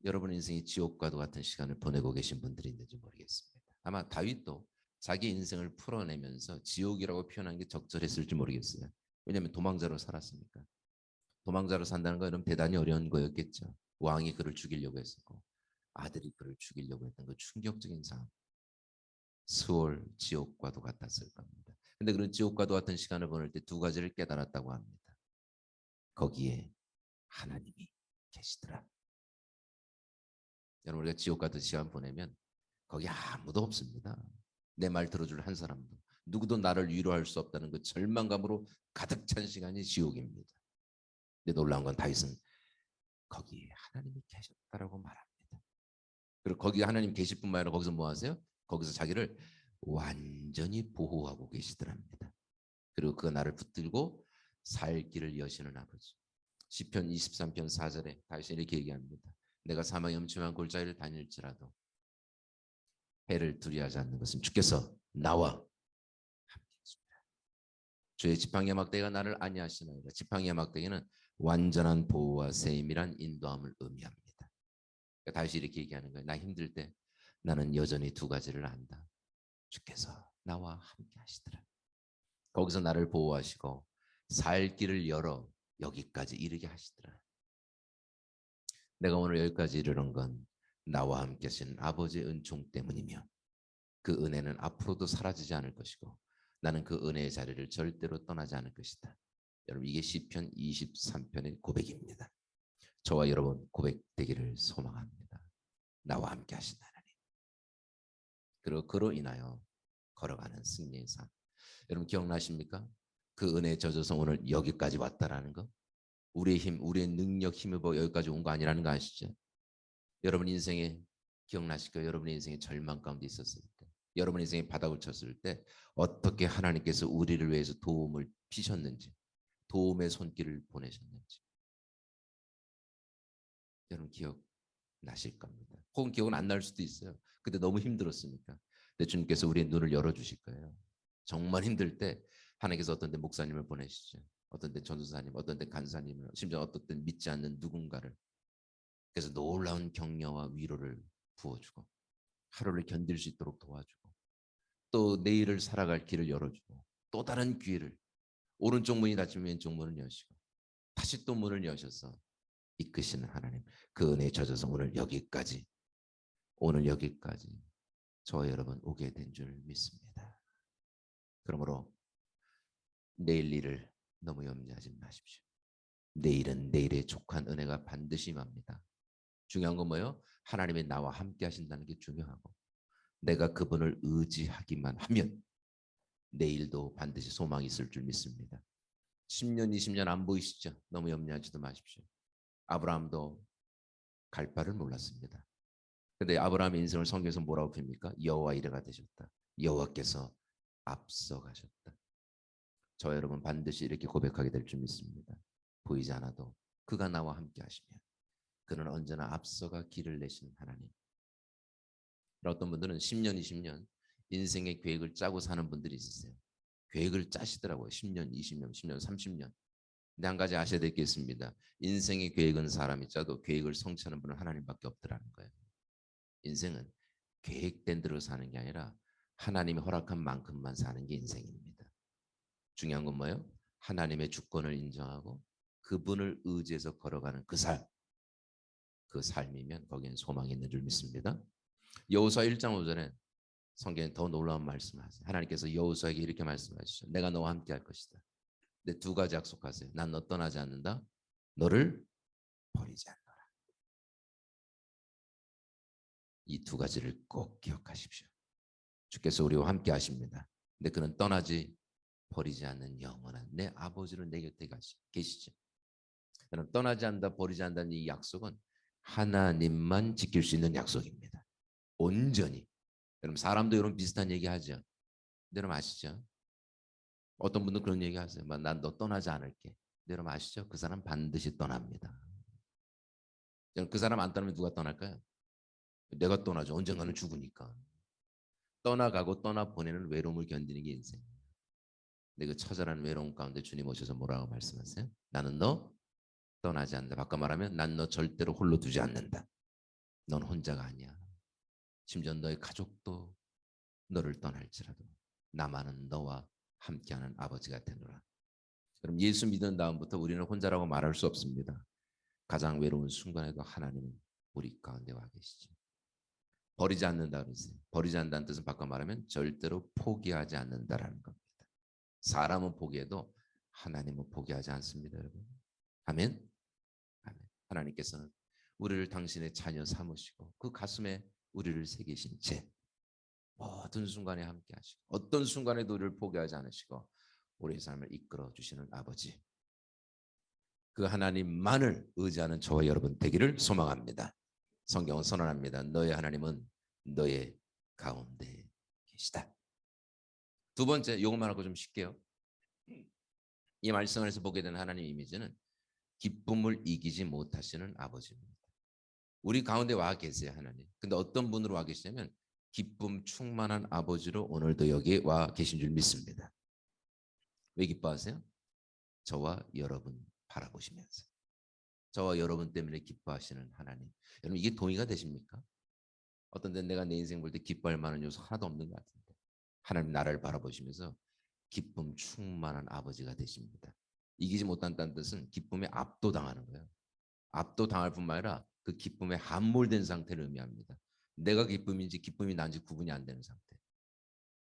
여러분 인생이 지옥과도 같은 시간을 보내고 계신 분들이 있는지 모르겠습니다. 아마 다윗도 자기 인생을 풀어내면서 지옥이라고 표현한 게 적절했을지 모르겠어요. 왜냐하면 도망자로 살았으니까. 도망자로 산다는 건 여러분 대단히 어려운 거였겠죠. 왕이 그를 죽이려고 했었고 아들이 그를 죽이려고 했던 그 충격적인 상황. 스올 지옥과도 같았을 겁니다. 근데 그런 지옥과도 같은 시간을 보낼 때 두 가지를 깨달았다고 합니다. 거기에 하나님이 계시더라. 여러분 우리가 지옥 같은 시간 보내면 거기 아무도 없습니다. 내 말 들어줄 한 사람도 누구도 나를 위로할 수 없다는 그 절망감으로 가득 찬 시간이 지옥입니다. 근데 놀라운 건 다윗은 거기에 하나님이 계셨다라고 말합니다. 그리고 거기 하나님 계실 뿐만 아니라 거기서 뭐 하세요? 거기서 자기를 완전히 보호하고 계시더랍니다. 그리고 그가 나를 붙들고 살 길을 여시는 아버지. 시편 23편 4절에 다윗이 이렇게 얘기합니다. 내가 사망의 음침한 골짜기를 다닐지라도 해를 두려워하지 않는 것은 주께서 나와 함께 하십니다. 주의 지팡이와 막대기가 나를 안위하시나이다. 지팡이와 막대기는 완전한 보호와 세임이란 인도함을 의미합니다. 그러니까 다윗이 이렇게 얘기하는 거예요. 나 힘들 때 나는 여전히 두 가지를 안다. 주께서 나와 함께 하시더라. 거기서 나를 보호하시고 살 길을 열어 여기까지 이르게 하시더라. 내가 오늘 여기까지 이르는 건 나와 함께 하시는 아버지의 은총 때문이며 그 은혜는 앞으로도 사라지지 않을 것이고 나는 그 은혜의 자리를 절대로 떠나지 않을 것이다. 여러분 이게 시편 23편의 고백입니다. 저와 여러분 고백되기를 소망합니다. 나와 함께 하신 하나님. 그리고 그로 인하여 걸어가는 승리의 삶. 여러분 기억나십니까? 그 은혜에 젖어서 오늘 여기까지 왔다라는 거. 우리의 힘, 우리의 능력, 힘을 여기까지 온 거 아니라는 거 아시죠? 여러분 인생에 기억나실 거예요. 여러분의 인생에 절망 가운데 있었을 때, 여러분 인생에 바닥을 쳤을 때 어떻게 하나님께서 우리를 위해서 도움을 피셨는지, 도움의 손길을 보내셨는지 여러분 기억나실 겁니다. 혹은 기억은 안 날 수도 있어요. 근데 너무 힘들었으니까. 근데 주님께서 우리의 눈을 열어주실 거예요. 정말 힘들 때 하나님께서 어떤 때 목사님을 보내시죠. 어떤 때 전도사님, 어떤 때 간사님을, 심지어 어떤 때 믿지 않는 누군가를. 그래서 놀라운 격려와 위로를 부어주고 하루를 견딜 수 있도록 도와주고 또 내일을 살아갈 길을 열어주고 또 다른 기회를 오른쪽 문이 닫히면 왼쪽 문을 여시고 다시 또 문을 여셔서 이끄시는 하나님 그 은혜에 젖어서 오늘 여기까지 저와 여러분 오게 된 줄 믿습니다. 그러므로 내일 일을 너무 염려하지 마십시오. 내일은 내일에 족한 은혜가 반드시 임합니다. 중요한 건 뭐예요? 하나님이 나와 함께 하신다는 게 중요하고 내가 그분을 의지하기만 하면 내일도 반드시 소망이 있을 줄 믿습니다. 10년, 20년 안 보이시죠? 너무 염려하지도 마십시오. 아브라함도 갈 바를 몰랐습니다. 근데 아브라함의 인생을 성경에서 뭐라고 봅니까? 여호와 이레가 되셨다. 여호와께서 앞서가셨다. 저 여러분 반드시 이렇게 고백하게 될 줄 믿습니다. 보이지 않아도 그가 나와 함께 하시면 그는 언제나 앞서가 길을 내시는 하나님. 어떤 분들은 10년, 20년 인생의 계획을 짜고 사는 분들이 있으세요. 계획을 짜시더라고요. 10년, 20년, 10년, 30년. 근데 한 가지 아셔야 될 게 있습니다. 인생의 계획은 사람이 짜도 계획을 성취하는 분은 하나님밖에 없더라는 거예요. 인생은 계획된 대로 사는 게 아니라 하나님이 허락한 만큼만 사는 게 인생입니다. 중요한 건 뭐예요? 하나님의 주권을 인정하고 그분을 의지해서 걸어가는 그 삶. 그 삶이면 거기엔 소망이 있는 줄 믿습니다. 여호수아 1장 5절에 성경에 더 놀라운 말씀을 하세요. 하나님께서 여호수아에게 이렇게 말씀하시죠. 내가 너와 함께 할 것이다. 근데 두 가지 약속하세요. 난 너 떠나지 않는다. 너를 버리지 않노라. 이 두 가지를 꼭 기억하십시오. 주께서 우리와 함께 하십니다. 근데 그는 떠나지 버리지 않는 영원한 내 아버지로 내 곁에 계시죠. 여러분 떠나지 않는다 버리지 않는다는 이 약속은 하나님만 지킬 수 있는 약속입니다. 온전히. 여러분 사람도 이런 비슷한 얘기 하죠. 여러분 아시죠? 어떤 분도 그런 얘기 하세요. 난 너 떠나지 않을게. 여러분 아시죠? 그 사람 반드시 떠납니다. 그 사람 안 떠나면 누가 떠날까요? 내가 떠나죠. 언젠가는 죽으니까. 떠나가고 떠나보내는 외로움을 견디는 게 인생. 근데 그 처절한 외로움 가운데 주님 오셔서 뭐라고 말씀하세요? 나는 너 떠나지 않는다. 바꿔 말하면 난 너 절대로 홀로 두지 않는다. 넌 혼자가 아니야. 심지어 너의 가족도 너를 떠날지라도 나만은 너와 함께하는 아버지가 되노라. 그럼 예수 믿은 다음부터 우리는 혼자라고 말할 수 없습니다. 가장 외로운 순간에도 하나님은 우리 가운데 와 계시죠. 버리지 않는다 그러세요. 버리지 않는다는 뜻은 바꿔 말하면 절대로 포기하지 않는다라는 겁니다. 사람은 포기해도 하나님은 포기하지 않습니다, 여러분. 아멘. 아멘. 하나님께서는 우리를 당신의 자녀 삼으시고 그 가슴에 우리를 새기신 채 모든 순간에 함께 하시고 어떤 순간에도 우리를 포기하지 않으시고 우리의 삶을 이끌어 주시는 아버지. 그 하나님만을 의지하는 저와 여러분 되기를 소망합니다. 성경은 선언합니다. 너의 하나님은 너의 가운데 계시다. 두 번째, 이것만 하고 좀 쉴게요. 이 말씀에서 보게 되는 하나님 이미지는 기쁨을 이기지 못하시는 아버지입니다. 우리 가운데 와 계세요, 하나님. 근데 어떤 분으로 와 계시냐면 기쁨 충만한 아버지로 오늘도 여기에 와 계신 줄 믿습니다. 왜 기뻐하세요? 저와 여러분 바라보시면서. 저와 여러분 때문에 기뻐하시는 하나님. 여러분 이게 동의가 되십니까? 어떤 데 내가 내 인생 볼 때 기뻐할 만한 요소 하나도 없는 것 같은데 하나님 나라를 바라보시면서 기쁨 충만한 아버지가 되십니다. 이기지 못한다는 뜻은 기쁨에 압도당하는 거예요. 압도당할 뿐만 아니라 그 기쁨에 함몰된 상태를 의미합니다. 내가 기쁨인지 기쁨이 난지 구분이 안 되는 상태.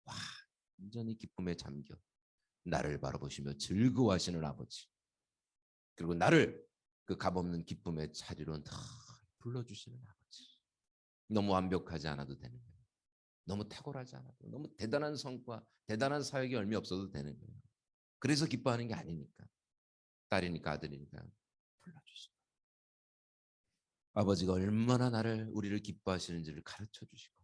와, 완전히 기쁨에 잠겨 나를 바라보시며 즐거워하시는 아버지. 그리고 나를 그 값없는 기쁨의 자리로 다 불러주시는 아버지. 너무 완벽하지 않아도 되는 거예요. 너무 탁월하지 않아도 너무 대단한 성과, 대단한 사역이 얼마 없어도 되는 거예요. 그래서 기뻐하는 게 아니니까. 딸이니까 아들이니까 불러주시고. 아버지가 얼마나 우리를 기뻐하시는지를 가르쳐 주시고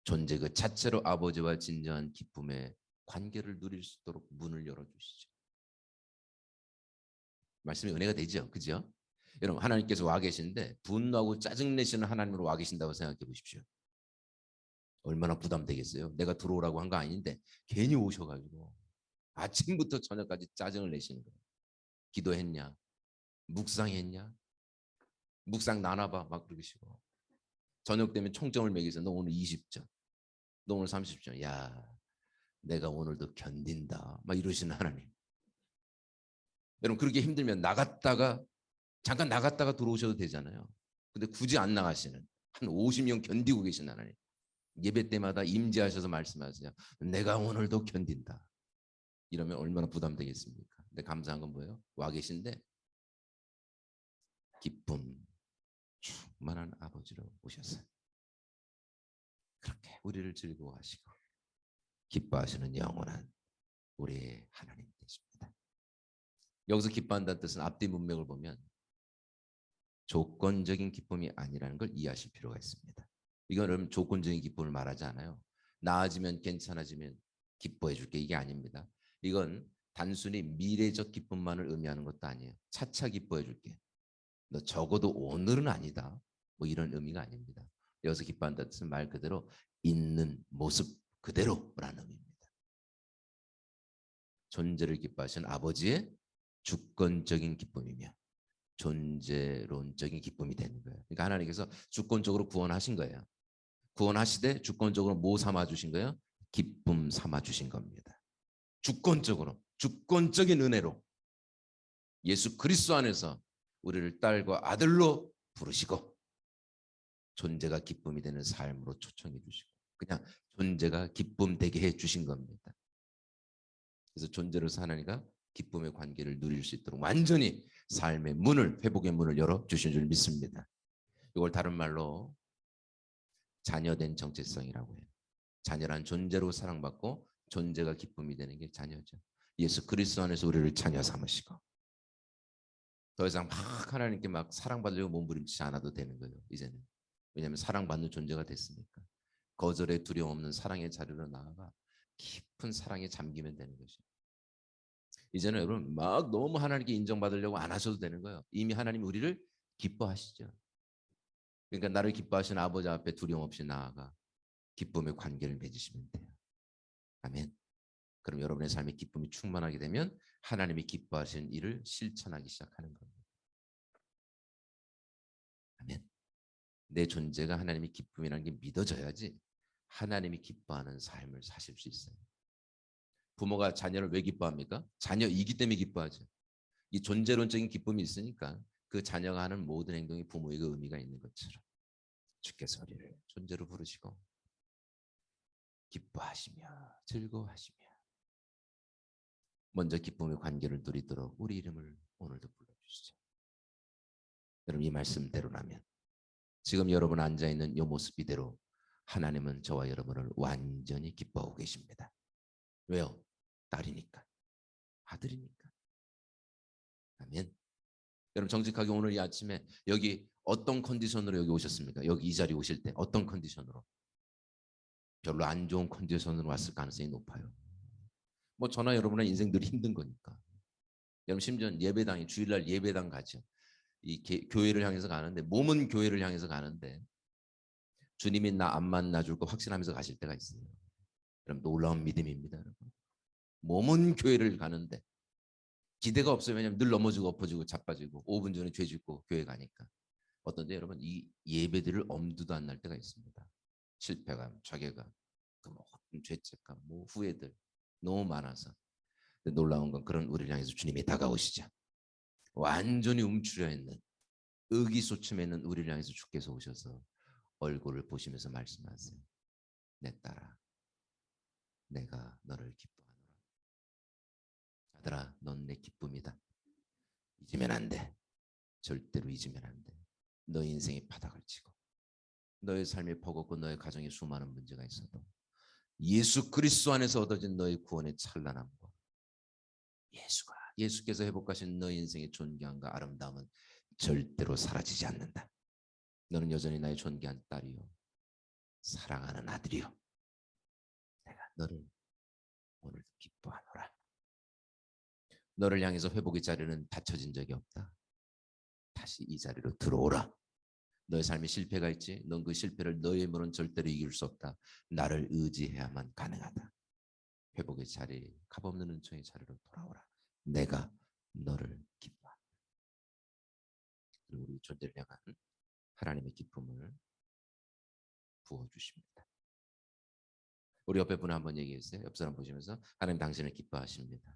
존재 그 자체로 아버지와 진정한 기쁨의 관계를 누릴 수 있도록 문을 열어주시죠. 말씀이 은혜가 되죠. 그죠? 여러분 하나님께서 와 계신데 분노하고 짜증내시는 하나님으로 와 계신다고 생각해 보십시오. 얼마나 부담되겠어요. 내가 들어오라고 한 거 아닌데 괜히 오셔가지고 아침부터 저녁까지 짜증을 내시는 거예요. 기도했냐? 묵상했냐? 묵상 나눠봐 막 그러시고 저녁 되면 총점을 매기서 너 오늘 20점, 너 오늘 30점. 야, 내가 오늘도 견딘다. 막 이러시는 하나님. 여러분 그렇게 힘들면 잠깐 나갔다가 들어오셔도 되잖아요. 근데 굳이 안 나가시는 한 50년 견디고 계신 하나님. 예배 때마다 임재하셔서 말씀하세요. 내가 오늘도 견딘다. 이러면 얼마나 부담되겠습니까? 근데 감사한 건 뭐예요? 와 계신데 기쁨 충만한 아버지로 오셨어요. 그렇게 우리를 즐거워하시고 기뻐하시는 영원한 우리의 하나님 되십니다. 여기서 기뻐한다는 뜻은 앞뒤 문맥을 보면 조건적인 기쁨이 아니라는 걸 이해하실 필요가 있습니다. 이거는 조건적인 기쁨을 말하지 않아요. 나아지면 괜찮아지면 기뻐해 줄게 이게 아닙니다. 이건 단순히 미래적 기쁨만을 의미하는 것도 아니에요. 차차 기뻐해 줄게. 너 적어도 오늘은 아니다. 뭐 이런 의미가 아닙니다. 여기서 기뻐한다는 뜻은 말 그대로 있는 모습 그대로라는 의미입니다. 존재를 기뻐하시는 아버지의 주권적인 기쁨이며 존재론적인 기쁨이 되는 거예요. 그러니까 하나님께서 주권적으로 구원하신 거예요. 구원하시되 주권적으로 뭐 삼아 주신 거예요? 기쁨 삼아 주신 겁니다. 주권적으로, 주권적인 은혜로 예수 그리스도 안에서 우리를 딸과 아들로 부르시고 존재가 기쁨이 되는 삶으로 초청해 주시고 그냥 존재가 기쁨 되게 해 주신 겁니다. 그래서 존재로서 하나님과 기쁨의 관계를 누릴 수 있도록 완전히 삶의 문을, 회복의 문을 열어 주신 줄 믿습니다. 이걸 다른 말로 자녀된 정체성이라고 해요. 자녀란 존재로 사랑받고 존재가 기쁨이 되는 게 자녀죠. 예수 그리스도 안에서 우리를 자녀 삼으시고 더 이상 막 하나님께 막 사랑받으려고 몸부림치지 않아도 되는 거예요. 이제는. 왜냐하면 사랑받는 존재가 됐으니까. 거절에 두려움 없는 사랑의 자리로 나아가 깊은 사랑에 잠기면 되는 것이죠. 이제는 여러분 막 너무 하나님께 인정받으려고 안 하셔도 되는 거예요. 이미 하나님이 우리를 기뻐하시죠. 그러니까 나를 기뻐하시는 아버지 앞에 두려움 없이 나아가 기쁨의 관계를 맺으시면 돼요. 아멘. 그럼 여러분의 삶에 기쁨이 충만하게 되면 하나님이 기뻐하시는 일을 실천하기 시작하는 겁니다. 아멘. 내 존재가 하나님이 기쁨이라는 게 믿어져야지 하나님이 기뻐하는 삶을 사실 수 있어요. 부모가 자녀를 왜 기뻐합니까? 자녀이기 때문에 기뻐하죠. 이 존재론적인 기쁨이 있으니까 그 자녀가 하는 모든 행동이 부모에게 의미가 있는 것처럼 주께서 우리를 존재로 부르시고 기뻐하시며 즐거워하시며 먼저 기쁨의 관계를 누리도록 우리 이름을 오늘도 불러주시죠. 여러분 이 말씀대로라면 지금 여러분 앉아있는 이 모습 이대로 하나님은 저와 여러분을 완전히 기뻐하고 계십니다. 왜요? 딸이니까, 아들이니까. 아멘. 여러분 정직하게 오늘 이 아침에 여기 어떤 컨디션으로 여기 오셨습니까? 여기 이 자리에 오실 때 어떤 컨디션으로? 별로 안 좋은 컨디션으로 왔을 가능성이 높아요. 뭐 저나 여러분의 인생들이 힘든 거니까. 여러분 심지어 예배당이 주일날 예배당 가죠. 교회를 향해서 가는데 몸은 교회를 향해서 가는데 주님이 나 안 만나줄 거 확신하면서 가실 때가 있어요. 여러분 놀라운 믿음입니다. 여러분. 몸은 교회를 가는데 기대가 없어요. 왜냐하면 늘 넘어지고 엎어지고 자빠지고 5분 전에 죄 짓고 교회 가니까. 어떤 때 여러분 이 예배들을 엄두도 안 날 때가 있습니다. 실패감, 자괴감, 그 모든 죄책감, 뭐 후회들 너무 많아서. 근데 놀라운 건 그런 우리를 향해서 주님이 다가오시자. 완전히 움츠려 있는 의기소침해 있는 우리를 향해서 주께서 오셔서 얼굴을 보시면서 말씀하세요. 내 딸아, 내가 너를 기뻐하노라. 아들아, 넌 내 기쁨이다. 잊으면 안 돼. 절대로 잊으면 안 돼. 너의 인생이 바닥을 치고 너의 삶이 버겁고 너의 가정에 수많은 문제가 있어도 예수 그리스도 안에서 얻어진 너의 구원의 찬란함과 예수께서 회복하신 너의 인생의 존귀함과 아름다움은 절대로 사라지지 않는다. 너는 여전히 나의 존귀한 딸이요 사랑하는 아들이요 내가 너를 오늘도 기뻐하노라. 너를 향해서 회복의 자리는 닫혀진 적이 없다. 다시 이 자리로 들어오라. 너의 삶에 실패가 있지. 넌 그 실패를 너의 힘으로는 절대로 이길 수 없다. 나를 의지해야만 가능하다. 회복의 자리, 값없는 은총의 자리로 돌아오라. 내가 너를 기뻐한다. 그리고 우리 존재를 향한 하나님의 기쁨을 부어주십니다. 우리 옆에 분 한번 얘기해 주세요. 옆 사람 보시면서 하나님 당신을 기뻐하십니다.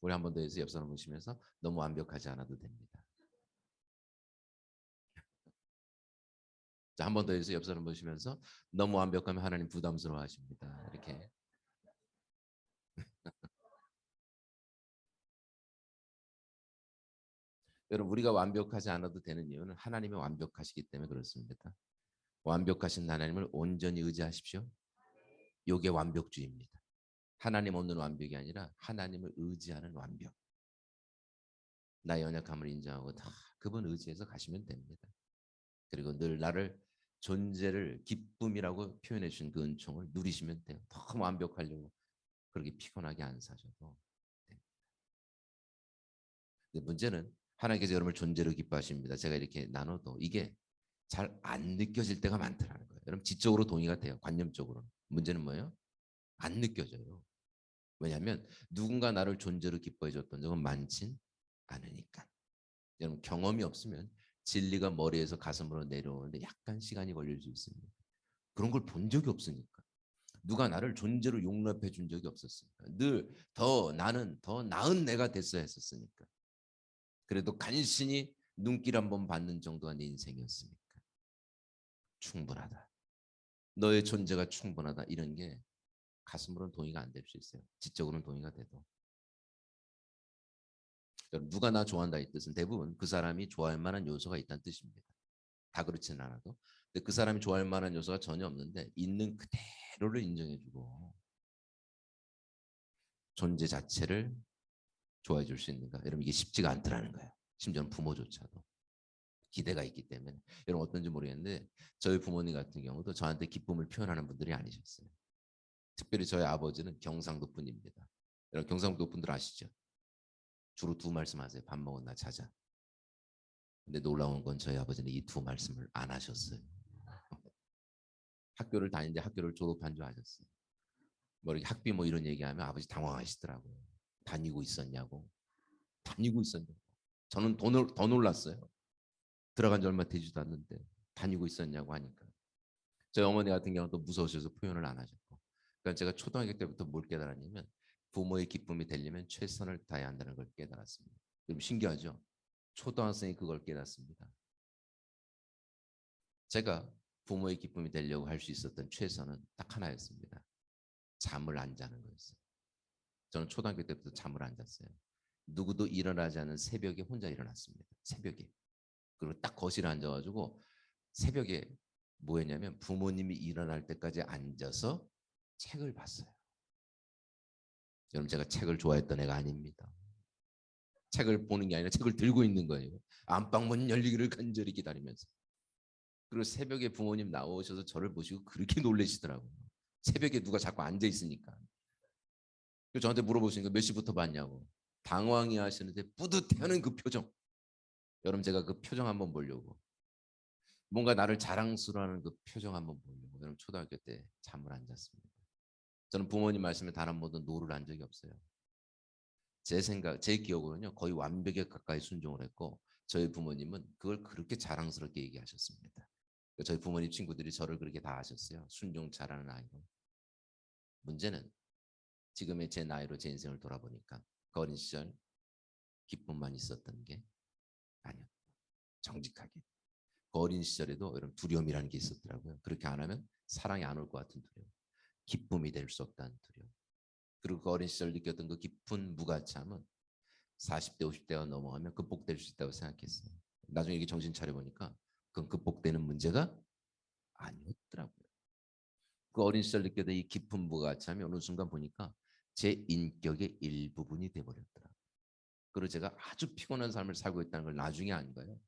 우리 한 번 더 해서 옆 사람 보시면서 너무 완벽하지 않아도 됩니다. 자, 한 번 더 해서 옆 사람 보시면서 너무 완벽하면 하나님 부담스러워하십니다. 이렇게. 여러분, 우리가 완벽하지 않아도 되는 이유는 하나님이 완벽하시기 때문에 그렇습니다. 완벽하신 하나님을 온전히 의지하십시오. 이게 완벽주의입니다. 하나님 없는 완벽이 아니라 하나님을 의지하는 완벽. 나의 연약함을 인정하고 다 그분 의지해서 가시면 됩니다. 그리고 늘 나를 존재를 기쁨이라고 표현해 주신 그 은총을 누리시면 돼요. 너무 완벽하려고 그렇게 피곤하게 안 사셔도 됩니다. 근데 문제는 하나님께서 여러분을 존재로 기뻐하십니다. 제가 이렇게 나눠도 이게 잘 안 느껴질 때가 많더라는 거예요. 여러분 지적으로 동의가 돼요. 관념적으로는. 문제는 뭐예요? 안 느껴져요. 왜냐하면 누군가 나를 존재로 기뻐해 줬던 적은 많진 않으니까. 여러분 경험이 없으면 진리가 머리에서 가슴으로 내려오는데 약간 시간이 걸릴 수 있습니다. 그런 걸 본 적이 없으니까. 누가 나를 존재로 용납해 준 적이 없었으니까. 늘 나는 더 나은 내가 됐어야 했었으니까. 그래도 간신히 눈길 한번 받는 정도가 내 인생이었으니까. 충분하다. 너의 존재가 충분하다. 이런 게 가슴으로는 동의가 안 될 수 있어요. 지적으로는 동의가 돼도. 누가 나 좋아한다 이 뜻은 대부분 그 사람이 좋아할 만한 요소가 있다는 뜻입니다. 다 그렇지는 않아도. 근데 그 사람이 좋아할 만한 요소가 전혀 없는데 있는 그대로를 인정해주고 존재 자체를 좋아해 줄 수 있는가. 여러분 이게 쉽지가 않더라는 거예요. 심지어는 부모조차도. 기대가 있기 때문에. 여러분 어떤지 모르겠는데 저희 부모님 같은 경우도 저한테 기쁨을 표현하는 분들이 아니셨어요. 특별히 저희 아버지는 경상도 분입니다. 여러분 경상도 분들 아시죠? 주로 두 말씀하세요. 밥 먹었나 자자. 근데 놀라운 건 저희 아버지는 이 두 말씀을 안 하셨어요. 학교를 다니는데 학교를 졸업한 줄 아셨어요. 뭐 이렇게 학비 뭐 이런 얘기하면 아버지 당황하시더라고요. 다니고 있었냐고. 다니고 있었냐고. 저는 더 놀랐어요. 들어간 지 얼마 되지도 않는데 다니고 있었냐고 하니까. 저희 어머니 같은 경우는 또 무서우셔서 표현을 안 하셨고. 그러니까 제가 초등학교 때부터 뭘 깨달았냐면 부모의 기쁨이 되려면 최선을 다해야 한다는 걸 깨달았습니다. 좀 신기하죠? 초등학생이 그걸 깨닫습니다. 제가 부모의 기쁨이 되려고 할 수 있었던 최선은 딱 하나였습니다. 잠을 안 자는 거였어요. 저는 초등학교 때부터 잠을 안 잤어요. 누구도 일어나지 않은 새벽에 혼자 일어났습니다. 새벽에. 그리고 딱 거실에 앉아가지고 새벽에 뭐 했냐면 부모님이 일어날 때까지 앉아서 책을 봤어요. 여러분 제가 책을 좋아했던 애가 아닙니다. 책을 보는 게 아니라 책을 들고 있는 거예요. 안방문 열리기를 간절히 기다리면서. 그리고 새벽에 부모님 나오셔서 저를 보시고 그렇게 놀라시더라고요. 새벽에 누가 자꾸 앉아 있으니까. 그래서 저한테 물어보시니까 몇 시부터 봤냐고. 당황해 하시는데 뿌듯해하는 그 표정. 여러분 제가 그 표정 한번 보려고. 뭔가 나를 자랑스러워하는 그 표정 한번 보려고. 여러분 초등학교 때 잠을 안 잤습니다. 저는 부모님 말씀에 단 한 번도 노를 한 적이 없어요. 제 기억으로는요 거의 완벽에 가까이 순종을 했고 저희 부모님은 그걸 그렇게 자랑스럽게 얘기하셨습니다. 저희 부모님 친구들이 저를 그렇게 다 아셨어요. 순종 잘하는 아이로. 문제는 지금의 제 나이로 제 인생을 돌아보니까 그 어린 시절 기쁨만 있었던 게 아니었다. 정직하게. 그 어린 시절에도 이런 두려움이라는 게 있었더라고요. 그렇게 안 하면 사랑이 안 올 것 같은 두려움. 기쁨이 될 수 없다는 두려움. 그리고 그 어린 시절 느꼈던 그 깊은 무가참은 40대, 50대가 넘어가면 극복될 수 있다고 생각했어요. 나중에 이게 정신 차려보니까 그건 극복되는 문제가 아니었더라고요. 그 어린 시절 느꼈던 이 깊은 무가참이 어느 순간 보니까 제 인격의 일부분이 돼버렸더라고요. 그리고 제가 아주 피곤한 삶을 살고 있다는 걸 나중에 안 거예요.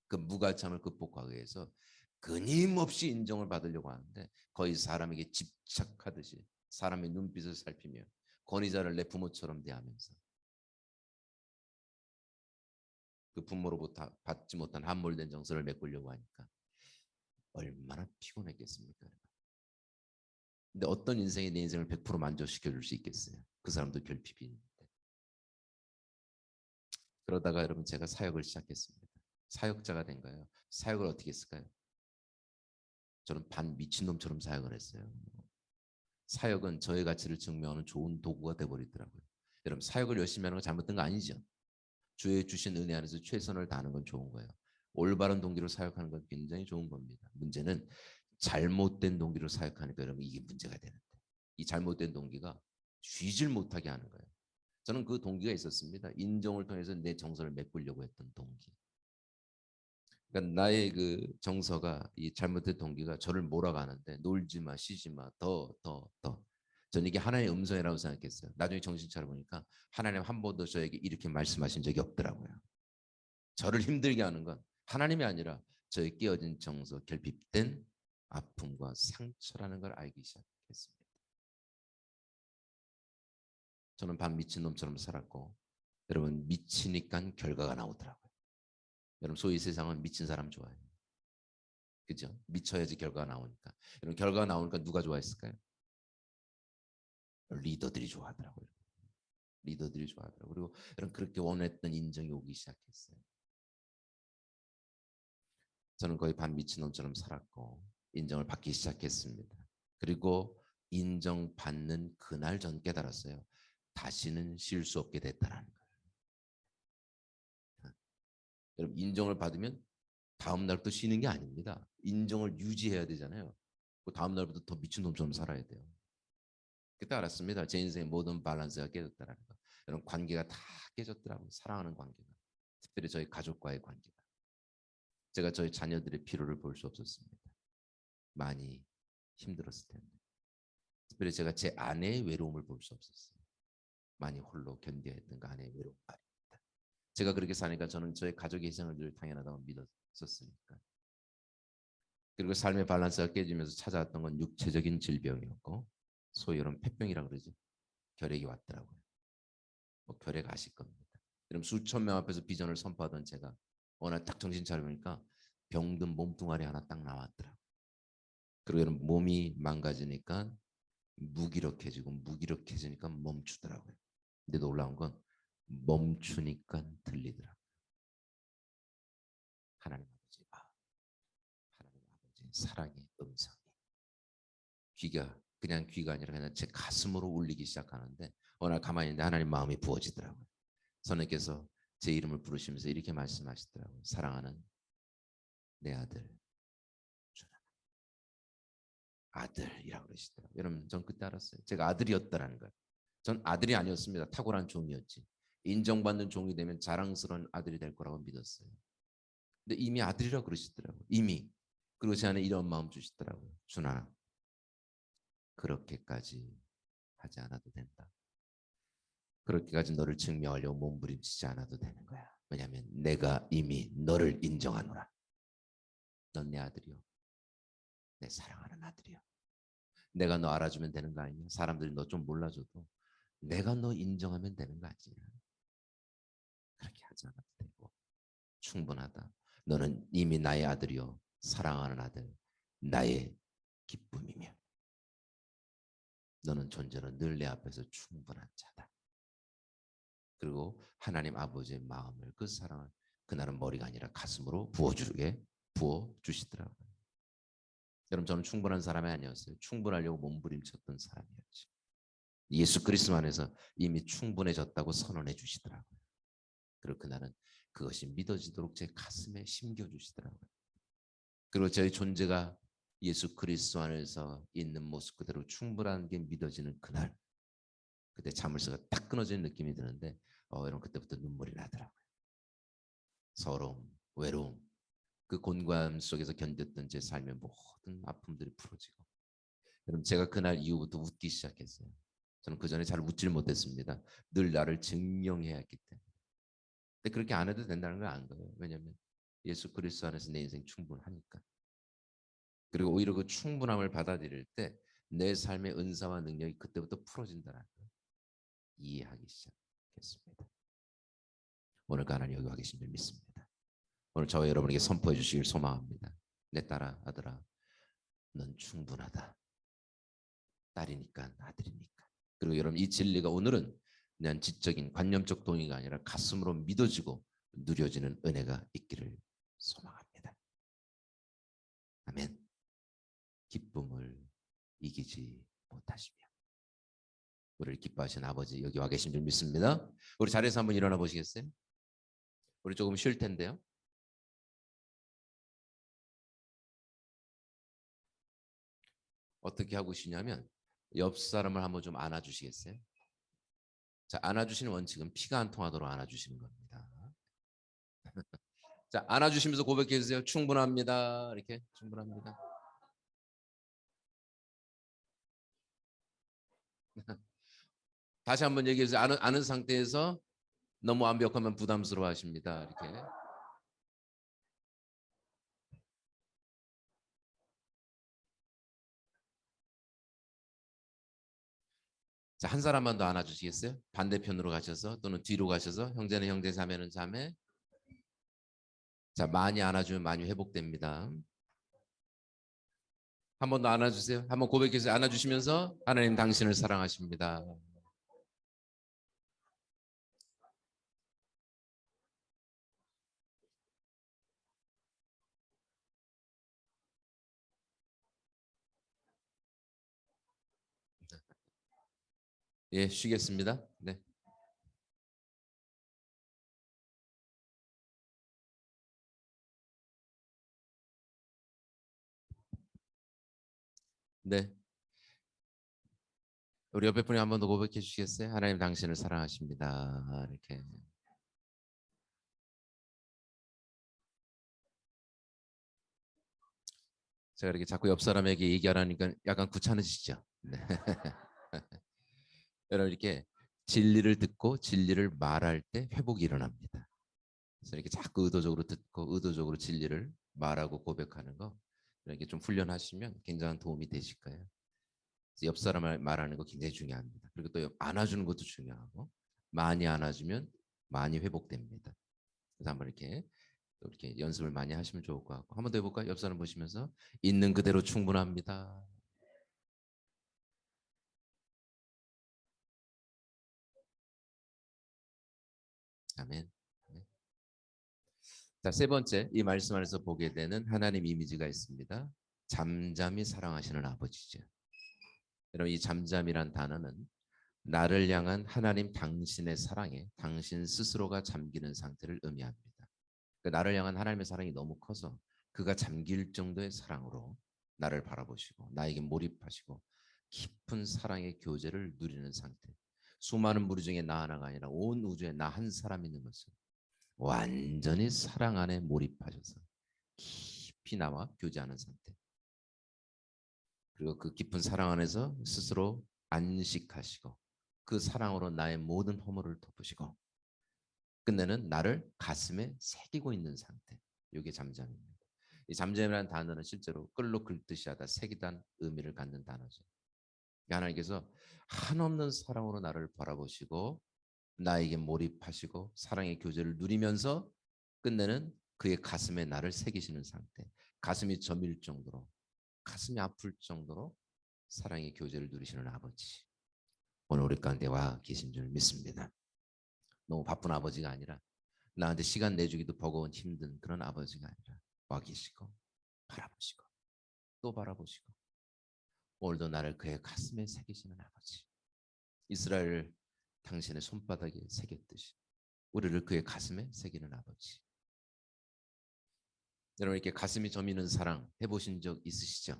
그 무가참을 극복하기 위해서 끊임없이 인정을 받으려고 하는데 거의 사람에게 집착하듯이 사람의 눈빛을 살피며 권위자를 내 부모처럼 대하면서 그 부모로부터 받지 못한 함몰된 정서를 메꾸려고 하니까 얼마나 피곤했겠습니까? 근데 어떤 인생이 내 인생을 100% 만족시켜 줄 수 있겠어요? 그 사람도 결핍인데. 그러다가 여러분 제가 사역을 시작했습니다. 사역자가 된 거예요. 사역을 어떻게 했을까요? 저는 반 미친놈처럼 사역을 했어요. 사역은 저의 가치를 증명하는 좋은 도구가 돼버리더라고요. 여러분 사역을 열심히 하는 건 잘못된 거 아니죠? 주의 주신 은혜 안에서 최선을 다하는 건 좋은 거예요. 올바른 동기로 사역하는 건 굉장히 좋은 겁니다. 문제는 잘못된 동기로 사역하니까 여러분 이게 문제가 되는데 이 잘못된 동기가 쉬질 못하게 하는 거예요. 저는 그 동기가 있었습니다. 인정을 통해서 내 정서를 메꾸려고 했던 동기. 그러니까 나의 그 정서가 이 잘못된 동기가 저를 몰아가는데 놀지 마, 쉬지 마, 더. 저는 이게 하나님의 음성이라고 생각했어요. 나중에 정신 차려보니까 하나님 한 번도 저에게 이렇게 말씀하신 적이 없더라고요. 저를 힘들게 하는 건 하나님이 아니라 저의 깨어진 정서, 결핍된 아픔과 상처라는 걸 알기 시작했습니다. 저는 반 미친놈처럼 살았고 여러분 미치니까 결과가 나오더라고요. 여러분 소위 세상은 미친 사람 좋아해요. 그죠? 미쳐야지 결과가 나오니까. 여러분 결과가 나오니까 누가 좋아했을까요? 리더들이 좋아하더라고요. 리더들이 좋아하더라고요. 그리고 여러분 그렇게 원했던 인정이 오기 시작했어요. 저는 거의 반 미친놈처럼 살았고 인정을 받기 시작했습니다. 그리고 인정받는 그날 전 깨달았어요. 다시는 쉴 수 없게 됐다는 거예요. 여러분 인정을 받으면 다음 날부터 쉬는 게 아닙니다. 인정을 유지해야 되잖아요. 그 다음 날부터 더 미친놈처럼 살아야 돼요. 그때 알았습니다. 제 인생의 모든 밸런스가 깨졌다는 거. 여러분 관계가 다 깨졌더라고요. 사랑하는 관계가. 특별히 저희 가족과의 관계가. 제가 저희 자녀들의 피로를 볼 수 없었습니다. 많이 힘들었을 텐데. 특별히 제가 제 아내의 외로움을 볼 수 없었어요. 많이 홀로 견뎌야 했던 그 아내의 외로움 말입니다. 제가 그렇게 사니까 저는 저의 가족의 희생을 늘 당연하다고 믿었었으니까. 그리고 삶의 밸런스가 깨지면서 찾아왔던 건 육체적인 질병이었고 소위 여러분 폐병이라고 그러죠. 결핵이 왔더라고요. 뭐 결핵 아실 겁니다. 여러분 수천 명 앞에서 비전을 선포하던 제가 어느 날 딱 정신 차려보니까 병든 몸뚱아리 하나 딱 나왔더라고요. 그리고 여러분 몸이 망가지니까 무기력해지니까 멈추더라고요. 근데 놀라운 건 멈추니까 들리더라고요. 하나님 아버지, 하나님 아버지 사랑의 음성이 그냥 귀가 아니라 그냥 제 가슴으로 울리기 시작하는데 어느 날 가만히 있는데 하나님 마음이 부어지더라고요. 선생님께서 제 이름을 부르시면서 이렇게 말씀하시더라고요. 사랑하는 내 아들 아들이라고 그러시더라고요. 여러분 전 그때 알았어요. 제가 아들이었다라는 걸. 전 아들이 아니었습니다. 탁월한 종이었지. 인정받는 종이 되면 자랑스러운 아들이 될 거라고 믿었어요. 근데 이미 아들이라고 그러시더라고요. 이미. 그리고 제 안에 이런 마음 주시더라고요. 준아 그렇게까지 하지 않아도 된다. 그렇게까지 너를 증명하려고 몸부림치지 않아도 되는 거야. 왜냐하면 내가 이미 너를 인정하노라. 넌 내 아들이요. 내 사랑하는 아들이요. 내가 너 알아주면 되는 거 아니냐. 사람들이 너 좀 몰라줘도 내가 너 인정하면 되는 거 아니냐. 그렇게 하지 않아도 되고 충분하다. 너는 이미 나의 아들이요. 사랑하는 아들. 나의 기쁨이며 너는 존재로 늘 내 앞에서 충분한 자다. 그리고 하나님 아버지의 마음을 그 사랑을 그날은 머리가 아니라 가슴으로 부어주시더라고요. 여러분 저는 충분한 사람이 아니었어요. 충분하려고 몸부림쳤던 사람이었지. 예수 그리스도 안에서 이미 충분해졌다고 선언해 주시더라고요. 그리고 그날은 그것이 믿어지도록 제 가슴에 심겨주시더라고요. 그리고 저의 존재가 예수 그리스도 안에서 있는 모습 그대로 충분한 게 믿어지는 그날 그때 자물쇠가 딱 끊어지는 느낌이 드는데 여러분 그때부터 눈물이 나더라고요. 서러움, 외로움, 그 곤고함 속에서 견뎠던 제 삶의 모든 아픔들이 풀어지고 여러분 제가 그날 이후부터 웃기 시작했어요. 저는 그전에 잘 웃질 못했습니다. 늘 나를 증명해야 했기 때문에. 근데 그렇게 안 해도 된다는 걸 안 거예요. 왜냐하면 예수 그리스도 안에서 내 인생 충분하니까. 그리고 오히려 그 충분함을 받아들일 때 내 삶의 은사와 능력이 그때부터 풀어진다는 걸 이해하기 시작했습니다. 오늘 하나님 여기 와 계신 줄 믿습니다. 오늘 저와 여러분에게 선포해 주시길 소망합니다. 내 딸아 아들아 넌 충분하다. 딸이니까 아들이니까. 그리고 여러분 이 진리가 오늘은 그냥 지적인 관념적 동의가 아니라 가슴으로 믿어지고 누려지는 은혜가 있기를 소망합니다. 아멘. 기쁨을 이기지 못하시며 우리를 기뻐하신 아버지 여기 와 계신 줄 믿습니다. 우리 자리에서 한번 일어나 보시겠어요? 우리 조금 쉴 텐데요. 어떻게 하고 쉬냐면 옆 사람을 한번 좀 안아주시겠어요? 자, 안아주시는 원칙은 피가 안 통하도록 안아주시는 겁니다. 자, 안아주시면서 고백해 주세요. 충분합니다. 이렇게 충분합니다. 다시 한번 얘기해 주세요. 아는 상태에서 너무 완벽하면 부담스러워 하십니다. 이렇게. 자, 한 사람만 더 안아주시겠어요? 반대편으로 가셔서 또는 뒤로 가셔서 형제는 형제, 자매는 자매. 자, 많이 안아주면 많이 회복됩니다. 한 번 더 안아주세요. 한번 고백해서 안아주시면서 하나님 당신을 사랑하십니다. 예, 쉬겠습니다. 네. 네. 우리 옆에 분이 한 번 더 고백해 주시겠어요? 하나님 당신을 사랑하십니다. 이렇게. 제가 이렇게 자꾸 옆 사람에게 얘기하라니까 약간 귀찮으시죠? 네. 여러분 이렇게 진리를 듣고 진리를 말할 때 회복이 일어납니다. 그래서 이렇게 자꾸 의도적으로 듣고 의도적으로 진리를 말하고 고백하는 거 이렇게 좀 훈련하시면 굉장한 도움이 되실 거예요. 옆 사람을 말하는 거 굉장히 중요합니다. 그리고 또 안아주는 것도 중요하고 많이 안아주면 많이 회복됩니다. 그래서 한번 이렇게 또 이렇게 연습을 많이 하시면 좋을 것 같고 한번 더 해볼까요? 옆 사람 보시면서 있는 그대로 충분합니다. 아멘. 자, 세 번째 이 말씀 안에서 보게 되는 하나님 이미지가 있습니다. 잠잠히 사랑하시는 아버지죠. 여러분 이 잠잠이란 단어는 나를 향한 하나님 당신의 사랑에 당신 스스로가 잠기는 상태를 의미합니다. 그러니까 나를 향한 하나님의 사랑이 너무 커서 그가 잠길 정도의 사랑으로 나를 바라보시고 나에게 몰입하시고 깊은 사랑의 교제를 누리는 상태. 수많은 무리 중에 나 하나가 아니라 온 우주에 나 한 사람 있는 것을 완전히 사랑 안에 몰입하셔서 깊이 나와 교제하는 상태. 그리고 그 깊은 사랑 안에서 스스로 안식하시고 그 사랑으로 나의 모든 허물을 덮으시고 끝내는 나를 가슴에 새기고 있는 상태. 이게 잠잠입니다. 이 잠잠이라는 단어는 실제로 끌로 긁듯이 하다 새기다는 의미를 갖는 단어죠. 하나님께서 한없는 사랑으로 나를 바라보시고 나에게 몰입하시고 사랑의 교제를 누리면서 끝내는 그의 가슴에 나를 새기시는 상태. 가슴이 저밀 정도로 가슴이 아플 정도로 사랑의 교제를 누리시는 아버지. 오늘 우리 가운데 와 계신 줄 믿습니다. 너무 바쁜 아버지가 아니라 나한테 시간 내주기도 버거운 힘든 그런 아버지가 아니라 와 계시고 바라보시고 또 바라보시고 오늘도 나를 그의 가슴에 새기시는 아버지. 이스라엘 당신의 손바닥에 새겼듯이 우리를 그의 가슴에 새기는 아버지. 여러분 이렇게 가슴이 저미는 사랑 해보신 적 있으시죠?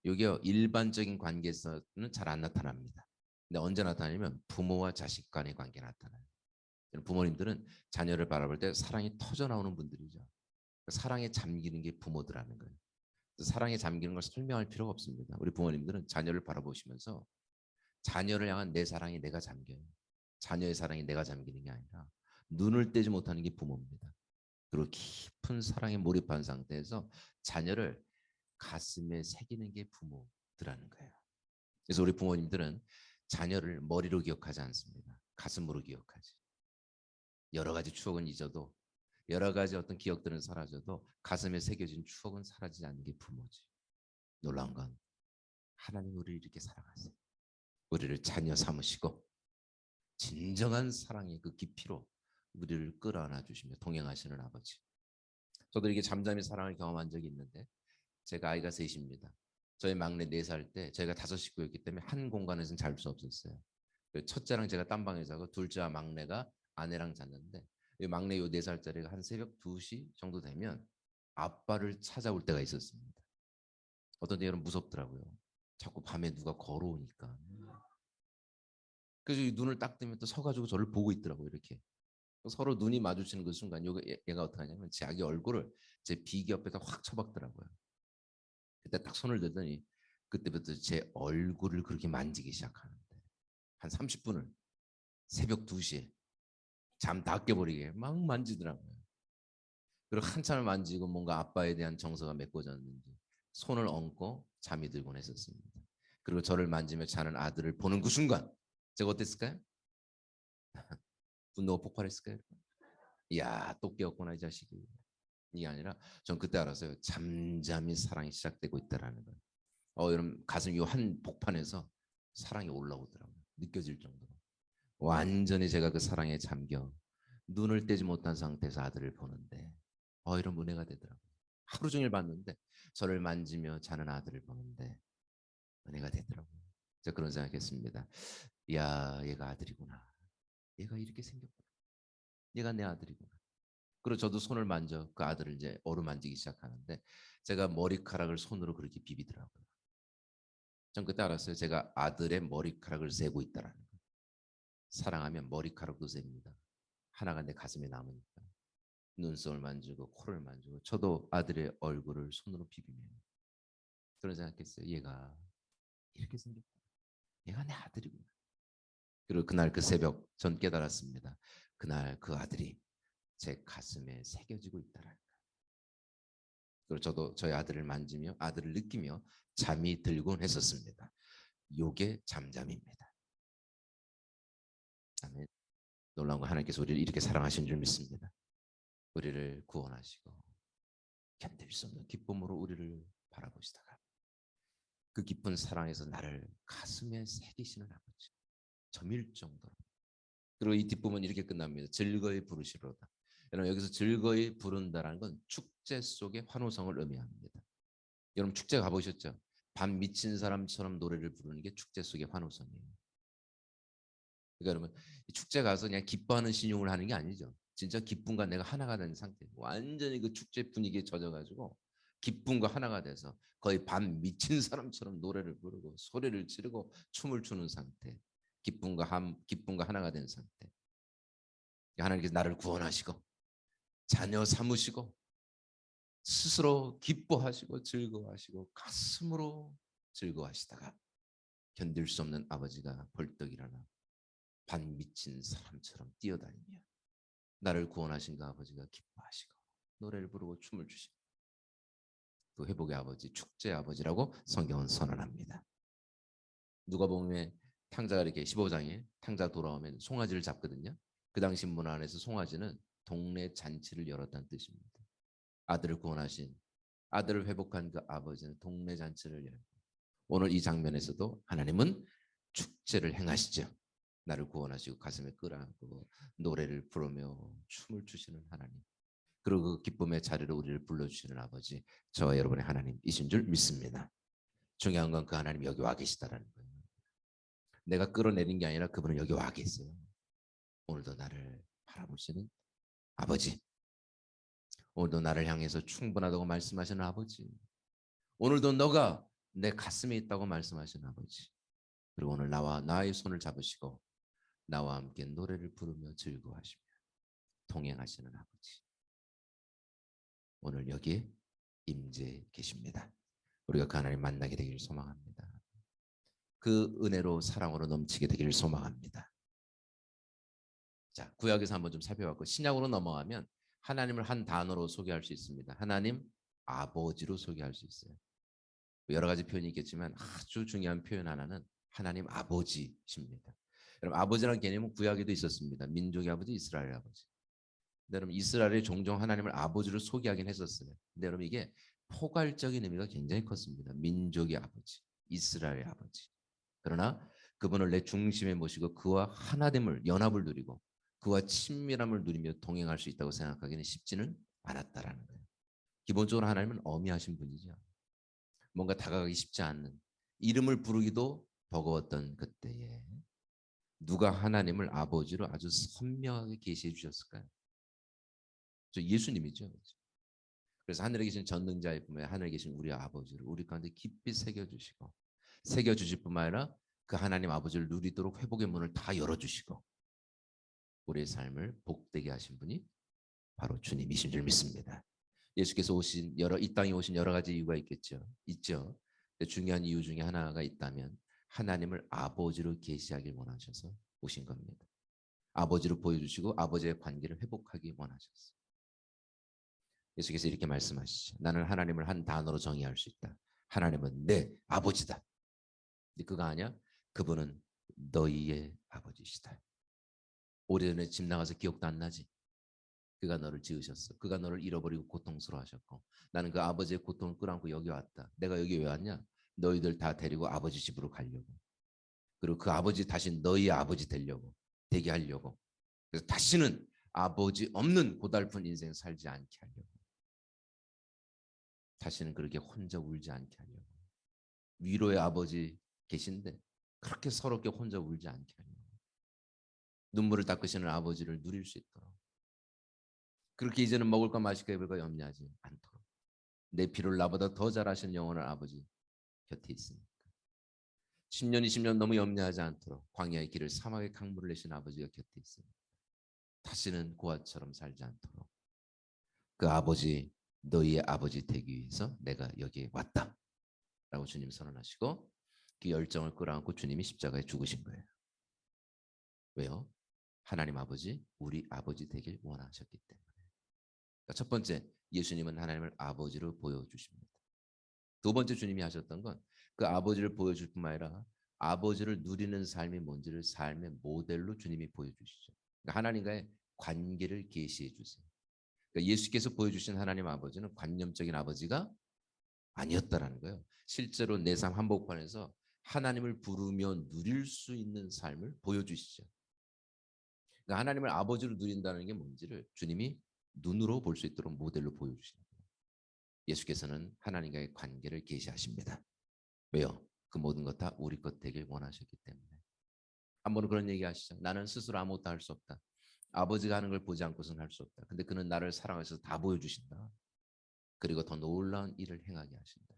이게 일반적인 관계에서는 잘 안 나타납니다. 근데 언제 나타나냐면 부모와 자식 간의 관계 나타나요. 부모님들은 자녀를 바라볼 때 사랑이 터져 나오는 분들이죠. 사랑에 잠기는 게 부모들하는 거예요. 사랑에 잠기는 걸 설명할 필요가 없습니다. 우리 부모님들은 자녀를 바라보시면서 자녀를 향한 내 사랑이 내가 잠겨요. 자녀의 사랑이 내가 잠기는 게 아니라 눈을 떼지 못하는 게 부모입니다. 그리고 깊은 사랑에 몰입한 상태에서 자녀를 가슴에 새기는 게 부모들하는 거예요. 그래서 우리 부모님들은 자녀를 머리로 기억하지 않습니다. 가슴으로 기억하지. 여러 가지 추억은 잊어도 여러 가지 어떤 기억들은 사라져도 가슴에 새겨진 추억은 사라지지 않는 게 부모지. 놀라운 건 하나님 우리를 이렇게 사랑하세요. 우리를 자녀 삼으시고 진정한 사랑의 그 깊이로 우리를 끌어안아 주시며 동행하시는 아버지. 저도 이렇게 잠잠히 사랑을 경험한 적이 있는데 제가 아이가 셋입니다. 저희 막내 4살 때 저희가 5식구였기 때문에 한 공간에서는 잘 수 없었어요. 첫째랑 제가 딴 방에 자고 둘째와 막내가 아내랑 잤는데 이 막내 요 4살짜리가 한 새벽 2시 정도 되면 아빠를 찾아올 때가 있었습니다. 어떤 때는 무섭더라고요. 자꾸 밤에 누가 걸어오니까. 그래서 눈을 딱 뜨면 또 서가지고 저를 보고 있더라고요. 이렇게. 서로 눈이 마주치는 그 순간 얘가 어떻게 하냐면 자기 얼굴을 제 비기 옆에다 확 쳐박더라고요. 그때 딱 손을 들더니 그때부터 제 얼굴을 그렇게 만지기 시작하는데 한 30분을 새벽 2시에 잠 다 깨버리게 막 만지더라고요. 그리고 한참을 만지고 뭔가 아빠에 대한 정서가 메꿔졌는지 손을 얹고 잠이 들곤 했었습니다. 그리고 저를 만지며 자는 아들을 보는 그 순간 제가 어땠을까요? 분노가 폭발했을까요? 이야 또 깨었구나 이 자식이. 이게 아니라 전 그때 알았어요. 잠잠히 사랑이 시작되고 있다라는 걸. 여러분 가슴이 한 복판에서 사랑이 올라오더라고요. 느껴질 정도로. 완전히 제가 그 사랑에 잠겨 눈을 떼지 못한 상태에서 아들을 보는데 이런 은혜가 되더라고요. 하루 종일 봤는데 저를 만지며 자는 아들을 보는데 은혜가 되더라고요. 제가 그런 생각했습니다. 야 얘가 아들이구나. 얘가 이렇게 생겼구나. 얘가 내 아들이구나. 그리고 저도 손을 만져 그 아들을 이제 어루만지기 시작하는데 제가 머리카락을 손으로 그렇게 비비더라고요. 전 그때 알았어요. 제가 아들의 머리카락을 세고 있다라는 거. 사랑하면 머리카락도 셉니다. 하나가 내 가슴에 남으니까. 눈썹을 만지고 코를 만지고 저도 아들의 얼굴을 손으로 비비며 그런 생각했어요. 얘가 이렇게 생겼구나. 얘가 내 아들이구나. 그리고 그날 그 새벽 전 깨달았습니다. 그날 그 아들이 제 가슴에 새겨지고 있다라는 거. 그리고 저도 저희 아들을 만지며 아들을 느끼며 잠이 들곤 했었습니다. 요게 잠잠입니다. 아멘. 놀라운 건 하나님께서 우리를 이렇게 사랑하신 줄 믿습니다. 우리를 구원하시고 견딜 수 없는 기쁨으로 우리를 바라보시다가 그 깊은 사랑에서 나를 가슴에 새기시는 아버지. 점일 정도로. 그리고 이 뒷부분 이렇게 끝납니다. 즐거이 부르시로다. 여러분 여기서 즐거이 부른다는 건 축제 속의 환호성을 의미합니다. 여러분 축제 가보셨죠? 밤 미친 사람처럼 노래를 부르는 게 축제 속의 환호성이에요. 그러니까 여러분 축제 가서 그냥 기뻐하는 신용을 하는 게 아니죠. 진짜 기쁨과 내가 하나가 된 상태. 완전히 그 축제 분위기에 젖어가지고 기쁨과 하나가 돼서 거의 밤 미친 사람처럼 노래를 부르고 소리를 지르고 춤을 추는 상태. 기쁨과 하나가 된 상태. 하나님께서 나를 구원하시고 자녀 삼으시고 스스로 기뻐하시고 즐거워하시고 가슴으로 즐거워하시다가 견딜 수 없는 아버지가 벌떡 일어나 반 미친 사람처럼 뛰어다니며 나를 구원하신 그 아버지가 기뻐하시고 노래를 부르고 춤을 추시고 그 회복의 아버지 축제의 아버지라고 성경은 선언합니다. 누가복음에 탕자가 이렇게 15장에 탕자 돌아오면 송아지를 잡거든요. 그 당시 문화 안에서 송아지는 동네 잔치를 열었다는 뜻입니다. 아들을 구원하신 아들을 회복한 그 아버지는 동네 잔치를 열고 오늘 이 장면에서도 하나님은 축제를 행하시죠. 나를 구원하시고 가슴에 끌어안고 노래를 부르며 춤을 추시는 하나님. 그리고 그 기쁨의 자리로 우리를 불러주시는 아버지 저와 여러분의 하나님이신 줄 믿습니다. 중요한 건 그 하나님 여기 와 계시다라는 거예요. 내가 끌어내린 게 아니라 그분은 여기 와 계세요. 오늘도 나를 바라보시는 아버지. 오늘도 나를 향해서 충분하다고 말씀하시는 아버지. 오늘도 너가 내 가슴에 있다고 말씀하시는 아버지. 그리고 오늘 나의 손을 잡으시고 나와 함께 노래를 부르며 즐거워하시며 동행하시는 아버지. 오늘 여기에 임재해 계십니다. 우리가 그 하나님 만나게 되기를 소망합니다. 그 은혜로 사랑으로 넘치게 되기를 소망합니다. 자, 구약에서 한번 좀 살펴봤고 신약으로 넘어가면 하나님을 한 단어로 소개할 수 있습니다. 하나님 아버지로 소개할 수 있어요. 여러 가지 표현이 있겠지만 아주 중요한 표현 하나는 하나님 아버지십니다. 여러분 아버지라는 개념은 구약에도 있었습니다. 민족의 아버지, 이스라엘의 아버지. 근데 여러분 이스라엘이 종종 하나님을 아버지로 소개하긴 했었어요. 근데 여러분 이게 포괄적인 의미가 굉장히 컸습니다. 민족의 아버지, 이스라엘의 아버지. 그러나 그분을 내 중심에 모시고 그와 하나됨을 연합을 누리고 그와 친밀함을 누리며 동행할 수 있다고 생각하기는 쉽지는 않았다라는 거예요. 기본적으로 하나님은 어미하신 분이죠. 뭔가 다가가기 쉽지 않는 이름을 부르기도 버거웠던 그때에 누가 하나님을 아버지로 아주 선명하게 계시해 주셨을까요? 저 예수님이죠. 그래서 하늘에 계신 전능자의 품에 하늘에 계신 우리 아버지를 우리 가운데 깊이 새겨주시고 새겨주실 뿐만 아니라 그 하나님 아버지를 누리도록 회복의 문을 다 열어주시고 우리의 삶을 복되게 하신 분이 바로 주님이신 줄 믿습니다. 예수께서 오신 이 땅에 오신 여러 가지 이유가 있죠. 근데 중요한 이유 중에 하나가 있다면 하나님을 아버지로 계시하길 원하셔서 오신 겁니다. 아버지로 보여주시고 아버지의 관계를 회복하기 원하셨어요. 예수께서 이렇게 말씀하시죠. 나는 하나님을 한 단어로 정의할 수 있다. 하나님은 내 아버지다. 근데 그가 아니야. 그분은 너희의 아버지시다. 오래전에 집 나가서 기억도 안 나지. 그가 너를 지으셨어. 그가 너를 잃어버리고 고통스러워하셨고 나는 그 아버지의 고통을 끌어안고 여기 왔다. 내가 여기 왜 왔냐? 너희들 다 데리고 아버지 집으로 가려고. 그리고 그 아버지 다시 너희의 아버지 되게 하려고. 그래서 다시는 아버지 없는 고달픈 인생 살지 않게 하려고. 다시는 그렇게 혼자 울지 않게 하려고. 위로의 아버지 계신데 그렇게 서럽게 혼자 울지 않게 하려고. 눈물을 닦으시는 아버지를 누릴 수 있도록. 그렇게 이제는 먹을까 마실까 입을까 염려하지 않도록. 내 피를 나보다 더 잘 아시는 영원한 아버지 곁에 있으니까. 10년 20년 너무 염려하지 않도록 광야의 길을 사막의 강물을 내신 아버지가 곁에 있으니까. 다시는 고아처럼 살지 않도록. 그 아버지 너희의 아버지 되기 위해서 내가 여기에 왔다. 라고 주님 선언하시고 그 열정을 끌어안고 주님이 십자가에 죽으신 거예요. 왜요? 하나님 아버지, 우리 아버지 되길 원하셨기 때문에. 그러니까 첫 번째, 예수님은 하나님을 아버지로 보여주십니다. 두 번째 주님이 하셨던 건 그 아버지를 보여줄 뿐만 아니라 아버지를 누리는 삶이 뭔지를 삶의 모델로 주님이 보여주시죠. 그러니까 하나님과의 관계를 계시해 주세요. 그러니까 예수께서 보여주신 하나님 아버지는 관념적인 아버지가 아니었다라는 거예요. 실제로 내 삶 한복판에서 하나님을 부르며 누릴 수 있는 삶을 보여주시죠. 그러니까 하나님을 아버지로 누린다는 게 뭔지를 주님이 눈으로 볼 수 있도록 모델로 보여주시는 거예요. 예수께서는 하나님과의 관계를 계시하십니다. 왜요? 그 모든 것 다 우리 것 되길 원하셨기 때문에. 한 번은 그런 얘기 하시죠. 나는 스스로 아무것도 할 수 없다. 아버지가 하는 걸 보지 않고서는 할 수 없다. 근데 그는 나를 사랑하셔서 다 보여주신다. 그리고 더 놀라운 일을 행하게 하신다.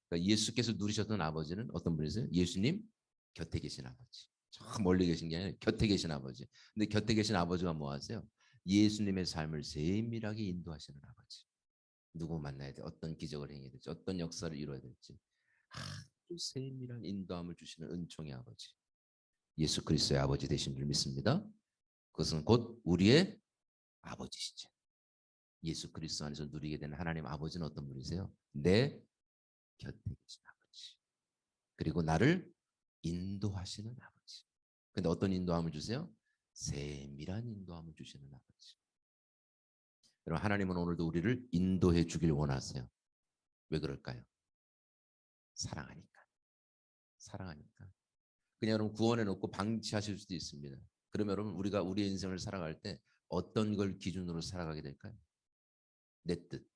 그러니까 예수께서 누리셨던 아버지는 어떤 분이세요? 예수님 곁에 계신 아버지. 저 멀리 계신 게 아니라 곁에 계신 아버지. 근데 곁에 계신 아버지가 뭐 하세요? 예수님의 삶을 세밀하게 인도하시는 아버지. 누구 만나야 돼? 어떤 기적을 행해야 될지, 어떤 역사를 이루어야 될지 아주 세밀한 인도함을 주시는 은총의 아버지. 예수 그리스도의 아버지 되신 줄 믿습니다. 그것은 곧 우리의 아버지시죠. 예수 그리스도 안에서 누리게 되는 하나님 아버지는 어떤 분이세요? 내 곁에 계신 아버지. 그리고 나를 인도하시는 아버지. 근데 어떤 인도함을 주세요? 세밀한 인도함을 주시는 아버지. 여러분 하나님은 오늘도 우리를 인도해 주길 원하세요. 왜 그럴까요? 사랑하니까. 사랑하니까. 그냥 여러분 구원해 놓고 방치하실 수도 있습니다. 그러면 여러분 우리가 우리의 인생을 살아갈 때 어떤 걸 기준으로 살아가게 될까요? 내 뜻,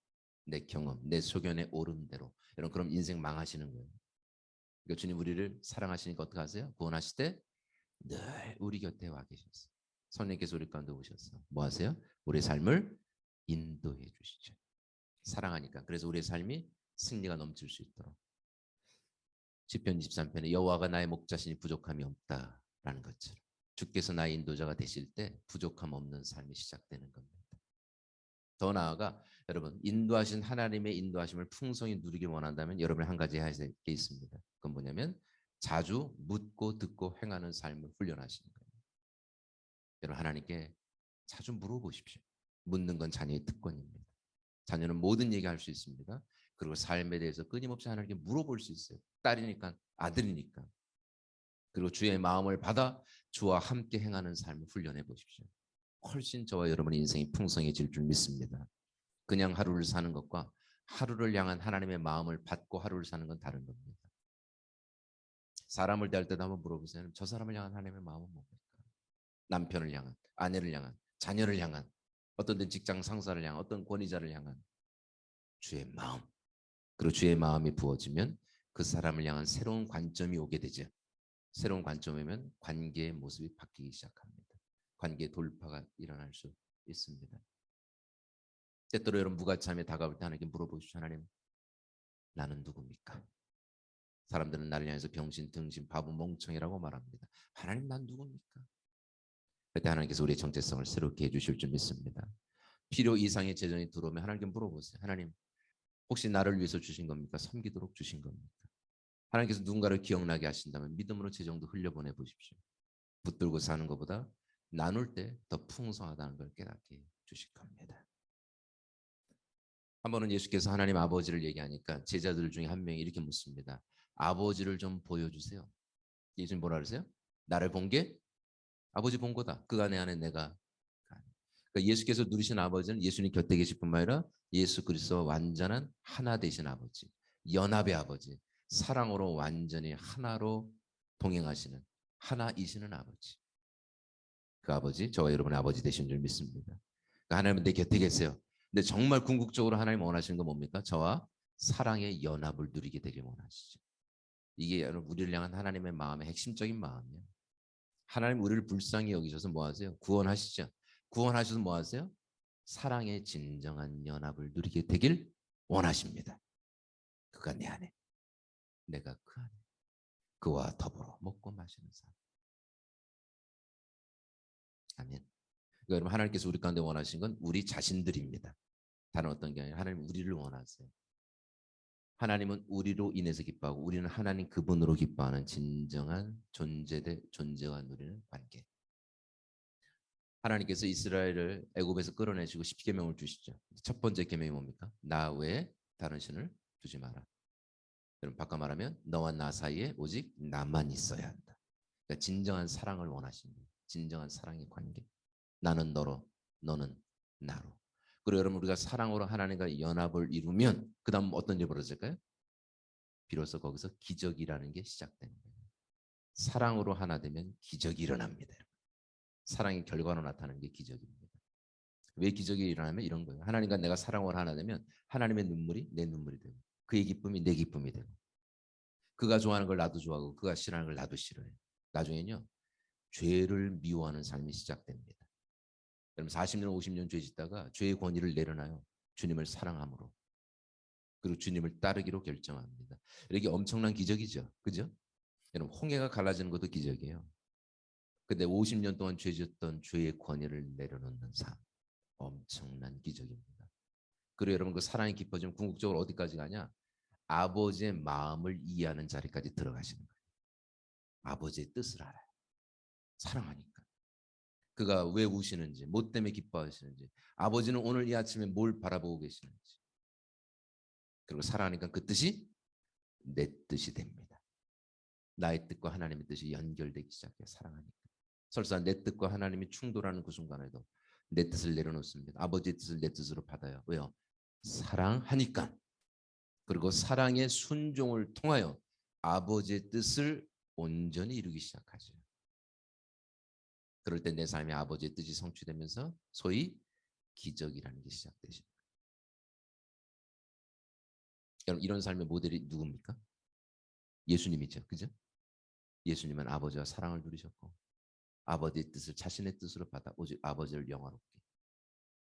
내 경험, 내 소견의 오름대로. 여러분 그럼 인생 망하시는 거예요. 그러니까 주님 우리를 사랑하시니까 어떻게 하세요? 구원하실 때 늘 우리 곁에 와 계셨어요. 성령께서 우리 가운데 오셨어. 뭐 하세요? 우리의 삶을 인도해 주시죠. 사랑하니까. 그래서 우리의 삶이 승리가 넘칠 수 있도록. 시편 23편에 여호와가 나의 목자시니 부족함이 없다라는 것처럼 주께서 나의 인도자가 되실 때 부족함 없는 삶이 시작되는 겁니다. 더 나아가 여러분 인도하신 하나님의 인도하심을 풍성히 누리길 원한다면 여러분이 한 가지 해야 될 게 있습니다. 그건 뭐냐면 자주 묻고 듣고 행하는 삶을 훈련하시는 거예요. 여러분 하나님께 자주 물어보십시오. 묻는 건 자녀의 특권입니다. 자녀는 모든 얘기할 수 있습니다. 그리고 삶에 대해서 끊임없이 하나님께 물어볼 수 있어요. 딸이니까 아들이니까. 그리고 주의 마음을 받아 주와 함께 행하는 삶을 훈련해 보십시오. 훨씬 저와 여러분의 인생이 풍성해질 줄 믿습니다. 그냥 하루를 사는 것과 하루를 향한 하나님의 마음을 받고 하루를 사는 건 다른 겁니다. 사람을 대할 때도 한번 물어보세요. 저 사람을 향한 하나님의 마음은 뭡니까? 남편을 향한, 아내를 향한, 자녀를 향한, 어떤 데 직장 상사를 향한, 어떤 권위자를 향한 주의 마음. 그리고 주의 마음이 부어지면 그 사람을 향한 새로운 관점이 오게 되죠. 새로운 관점이면 관계의 모습이 바뀌기 시작합니다. 관계 돌파가 일어날 수 있습니다. 때때로 여러분 무가참에 다가올 때 하나님께 물어보십시오. 하나님, 나는 누굽니까? 사람들은 나를 향해서 병신, 등신, 바보, 멍청이라고 말합니다. 하나님, 난 누굽니까? 그때 하나님께서 우리의 정체성을 새롭게 해주실 줄 믿습니다. 필요 이상의 재정이 들어오면 하나님께 물어보세요. 하나님, 혹시 나를 위해서 주신 겁니까? 섬기도록 주신 겁니까? 하나님께서 누군가를 기억나게 하신다면 믿음으로 재정도 흘려보내 보십시오. 붙들고 사는 것보다 나눌 때 더 풍성하다는 걸 깨닫게 주실 겁니다. 한 번은 예수께서 하나님 아버지를 얘기하니까 제자들 중에 한 명이 이렇게 묻습니다. 아버지를 좀 보여주세요. 예수님 뭐라 그러세요? 나를 본 게 아버지 본 거다. 그가 내 안에 내가. 그러니까 예수께서 누리신 아버지는 예수님 곁에 계실 뿐만 아니라 예수 그리스도와 완전한 하나 되신 아버지, 연합의 아버지, 사랑으로 완전히 하나로 동행하시는 하나이시는 아버지. 그 아버지, 저와 여러분의 아버지 되신 줄 믿습니다. 그러니까 하나님은 내 곁에 계세요. 근데 정말 궁극적으로 하나님 원하시는 건 뭡니까? 저와 사랑의 연합을 누리게 되길 원하시죠. 이게 우리를 향한 하나님의 마음의 핵심적인 마음이에요. 하나님 우리를 불쌍히 여기셔서 뭐 하세요? 구원하시죠. 구원하셔서 뭐 하세요? 사랑의 진정한 연합을 누리게 되길 원하십니다. 그가 내 안에, 내가 그 안에, 그와 더불어 먹고 마시는 삶. 아멘. 그러니까 여러분 하나님께서 우리 가운데 원하신 건 우리 자신들입니다. 다른 어떤 게 아니라 하나님 우리를 원하세요. 하나님은 우리로 인해서 기뻐하고 우리는 하나님 그분으로 기뻐하는 진정한 존재 대 존재와 누리는 관계. 하나님께서 이스라엘을 애굽에서 끌어내시고 10계명을 주시죠. 첫 번째 계명이 뭡니까? 나 외에 다른 신을 두지 마라. 여러분 바꿔 말하면 너와 나 사이에 오직 나만 있어야 한다. 그러니까 진정한 사랑을 원하십니다. 진정한 사랑의 관계. 나는 너로, 너는 나로. 그리고 여러분 우리가 사랑으로 하나님과 연합을 이루면 그 다음 어떤 일이 벌어질까요? 비로소 거기서 기적이라는 게 시작되는 거예요. 사랑으로 하나 되면 기적이 일어납니다. 사랑의 결과로 나타나는 게 기적입니다. 왜 기적이 일어나면 이런 거예요. 하나님과 내가 사랑으로 하나 되면 하나님의 눈물이 내 눈물이 되고 그의 기쁨이 내 기쁨이 되고 그가 좋아하는 걸 나도 좋아하고 그가 싫어하는 걸 나도 싫어해요. 나중에는요. 죄를 미워하는 삶이 시작됩니다. 여러분 40년 50년 죄 짓다가 죄의 권위를 내려놔요. 주님을 사랑함으로. 그리고 주님을 따르기로 결정합니다. 이게 엄청난 기적이죠. 그죠? 여러분 홍해가 갈라지는 것도 기적이에요. 근데 50년 동안 죄 짓던 죄의 권위를 내려놓는 삶. 엄청난 기적입니다. 그리고 여러분 그 사랑이 깊어지면 궁극적으로 어디까지 가냐? 아버지의 마음을 이해하는 자리까지 들어가시는 거예요. 아버지의 뜻을 알아요. 사랑하니까. 그가 왜 우시는지, 뭐 때문에 기뻐하시는지, 아버지는 오늘 이 아침에 뭘 바라보고 계시는지. 그리고 사랑하니까 그 뜻이 내 뜻이 됩니다. 나의 뜻과 하나님의 뜻이 연결되기 시작해요. 사랑하니까. 설사 내 뜻과 하나님이 충돌하는 그 순간에도 내 뜻을 내려놓습니다. 아버지의 뜻을 내 뜻으로 받아요. 왜요? 사랑하니까. 그리고 사랑의 순종을 통하여 아버지의 뜻을 온전히 이루기 시작하죠. 그럴 때 내 삶에 아버지의 뜻이 성취되면서 소위 기적이라는 게 시작되죠. 여러분 이런 삶의 모델이 누굽니까? 예수님이죠. 그죠? 예수님은 아버지와 사랑을 누리셨고 아버지의 뜻을 자신의 뜻으로 받아 오직 아버지를 영화롭게.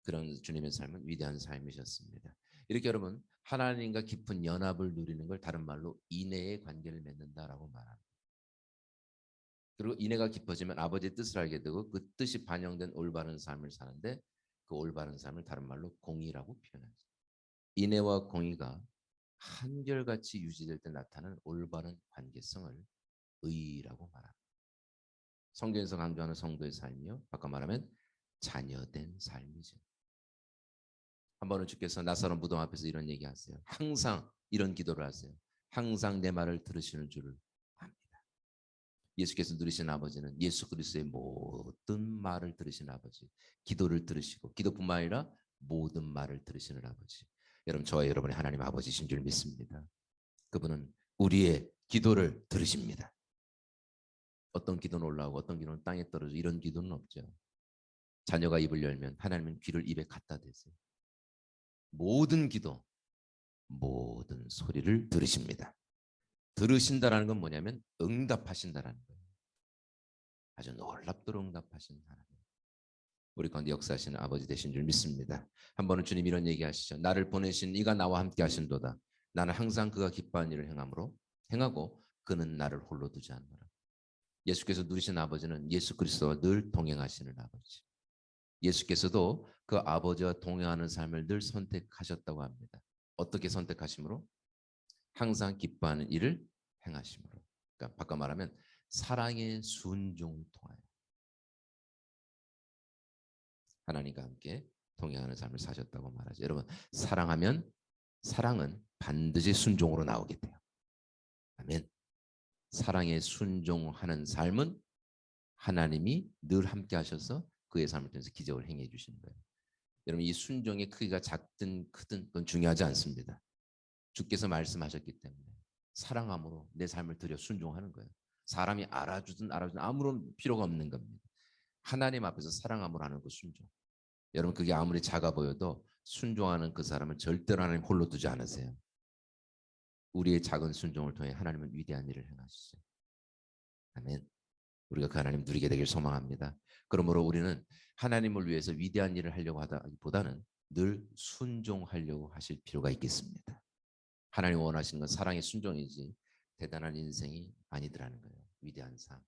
그런 주님의 삶은 위대한 삶이셨습니다. 이렇게 여러분 하나님과 깊은 연합을 누리는 걸 다른 말로 인애의 관계를 맺는다라고 말합니다. 그리고 인애가 깊어지면 아버지의 뜻을 알게 되고 그 뜻이 반영된 올바른 삶을 사는데 그 올바른 삶을 다른 말로 공의라고 표현하죠. 인애와 공의가 한결같이 유지될 때 나타나는 올바른 관계성을 의라고 말합니다. 성경에서 강조하는 성도의 삶이요. 바꿔 말하면 자녀된 삶이죠. 한 번은 주께서 나사로 무덤 앞에서 이런 얘기하세요. 항상 이런 기도를 하세요. 항상 내 말을 들으시는 줄을 압니다. 예수께서 누리신 아버지는 예수 그리스도의 모든 말을 들으시는 아버지. 기도를 들으시고 기도뿐만 아니라 모든 말을 들으시는 아버지. 여러분 저와 여러분의 하나님 아버지신 줄 믿습니다. 그분은 우리의 기도를 들으십니다. 어떤 기도는 올라오고 어떤 기도는 땅에 떨어져 이런 기도는 없죠. 자녀가 입을 열면 하나님은 귀를 입에 갖다 대세요. 모든 기도, 모든 소리를 들으십니다. 들으신다라는 건 뭐냐면 응답하신다라는 거예요. 아주 놀랍도록 응답하신 하나님. 우리 가운데 역사하시는 아버지 되신 줄 믿습니다. 한 번은 주님 이런 얘기하시죠. 나를 보내신 이가 나와 함께 하신도다. 나는 항상 그가 기뻐하는 일을 행하고 그는 나를 홀로 두지 않노라. 예수께서 누리신 아버지는 예수 그리스도와 늘 동행하시는 아버지. 예수께서도 그 아버지와 동행하는 삶을 늘 선택하셨다고 합니다. 어떻게 선택하심으로? 항상 기뻐하는 일을 행하심으로. 그러니까 바꿔 말하면 사랑의 순종을 통하여 하나님과 함께 동행하는 삶을 사셨다고 말하죠. 여러분, 사랑은 반드시 순종으로 나오게 돼요. 아멘. 사랑에 순종하는 삶은 하나님이 늘 함께 하셔서 그의 삶을 통해서 기적을 행해 주시는 거예요. 여러분, 이 순종의 크기가 작든 크든 그건 중요하지 않습니다. 주께서 말씀하셨기 때문에 사랑함으로 내 삶을 들여 순종하는 거예요. 사람이 알아주든 아무런 필요가 없는 겁니다. 하나님 앞에서 사랑함으로 하는 그 순종. 여러분, 그게 아무리 작아 보여도 순종하는 그 사람을 절대로 하나님 홀로 두지 않으세요. 우리의 작은 순종을 통해 하나님은 위대한 일을 행하시죠. 아멘. 우리가 그 하나님 누리게 되길 소망합니다. 그러므로 우리는 하나님을 위해서 위대한 일을 하려고 하다기보다는 늘 순종하려고 하실 필요가 있겠습니다. 하나님 원하시는 건 사랑의 순종이지 대단한 인생이 아니더라는 거예요. 위대한 삶.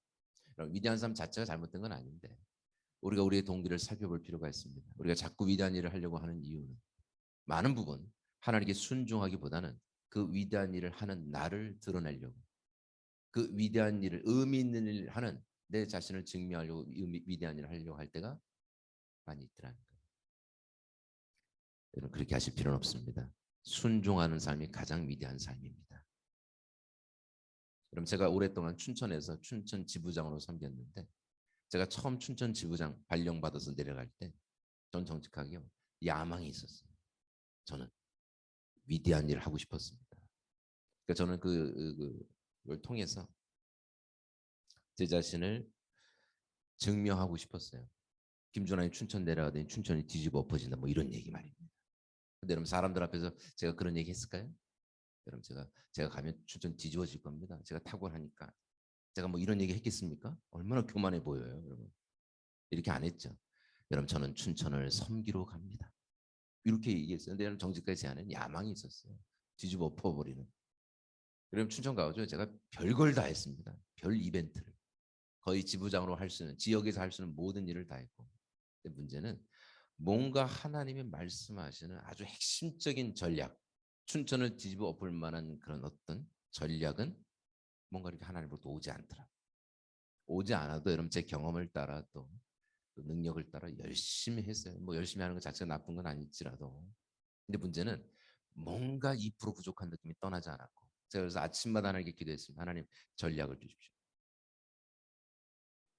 위대한 삶 자체가 잘못된 건 아닌데 우리가 우리의 동기를 살펴볼 필요가 있습니다. 우리가 자꾸 위대한 일을 하려고 하는 이유는 많은 부분 하나님께 순종하기보다는 그 위대한 일을 하는 나를 드러내려고 그 위대한 일을 의미 있는 일을 하는 내 자신을 증명하려고 위대한 일을 하려고 할 때가 많이 있더라는 거예요. 여러분 그렇게 하실 필요는 없습니다. 순종하는 삶이 가장 위대한 삶입니다. 그럼 제가 오랫동안 춘천에서 춘천 지부장으로 섬겼는데 제가 처음 춘천 지부장 발령받아서 내려갈 때 전 정직하게요. 야망이 있었어요. 저는 위대한 일을 하고 싶었습니다. 그러니까 저는 그걸 통해서 제 자신을 증명하고 싶었어요. 김준환이 춘천 내려가더니 춘천이 뒤집어 엎어진다 뭐 이런 얘기 말입니다. 근데 여러분 사람들 앞에서 제가 그런 얘기 했을까요? 여러분 제가 가면 춘천 뒤집어질 겁니다. 제가 탁월하니까. 제가 뭐 이런 얘기 했겠습니까? 얼마나 교만해 보여요, 여러분. 이렇게 안 했죠. 여러분 저는 춘천을 섬기러 갑니다. 이렇게 얘기했어요. 근데 여러분 정직하지 않은 야망이 있었어요. 뒤집어 엎어버리는. 여러분 춘천 가가지고 제가 별걸 다 했습니다. 별 이벤트를. 거의 지부장으로 할 수 있는 지역에서 할 수 있는 모든 일을 다 했고. 근데 문제는 뭔가 하나님이 말씀하시는 아주 핵심적인 전략, 춘천을 뒤집어 엎을 만한 그런 어떤 전략은 뭔가 이렇게 하나님으로부터 오지 않더라. 오지 않아도 여러분 제 경험을 따라 또 능력을 따라 열심히 했어요. 뭐 열심히 하는 것 자체가 나쁜 건 아닐지라도. 근데 문제는 뭔가 2% 부족한 느낌이 떠나지 않았고 제가 그래서 아침마다 하나님께 기도했습니다. 하나님 전략을 주십시오.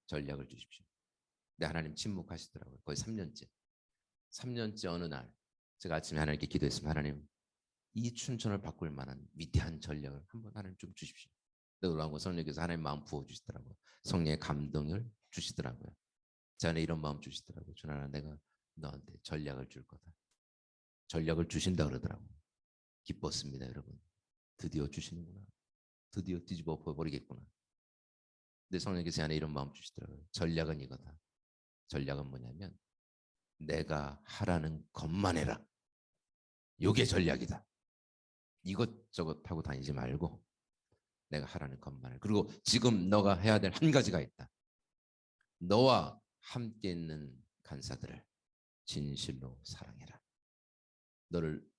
전략을 주십시오. 근데 하나님 침묵하시더라고요. 거의 3년째. 3년째 어느 날 제가 아침에 하나님께 기도했습니다. 하나님 이 춘천을 바꿀 만한 위대한 전략을 한번 하나님 좀 주십시오. 놀라운 건 성령께서 하나님 마음 부어주시더라고요. 성령의 감동을 주시더라고요. 제 안에 이런 마음 주시더라고요. 주나라 내가 너한테 전략을 줄 거다. 전략을 주신다 그러더라고요. 기뻤습니다, 여러분. 드디어 주시는구나. 드디어 뒤집어 엎어버리겠구나. 근데 성령께서 제 안에 이런 마음 주시더라고요. 전략은 이거다. 전략은 뭐냐면 내가 하라는 것만 해라. 이게 전략이다. 이것저것 하고 다니지 말고 내가 하라는 것만 해. 그리고 지금 너가 해야 될 한 가지가 있다. 너와 함께 있는 간사들을 진실로 사랑해라.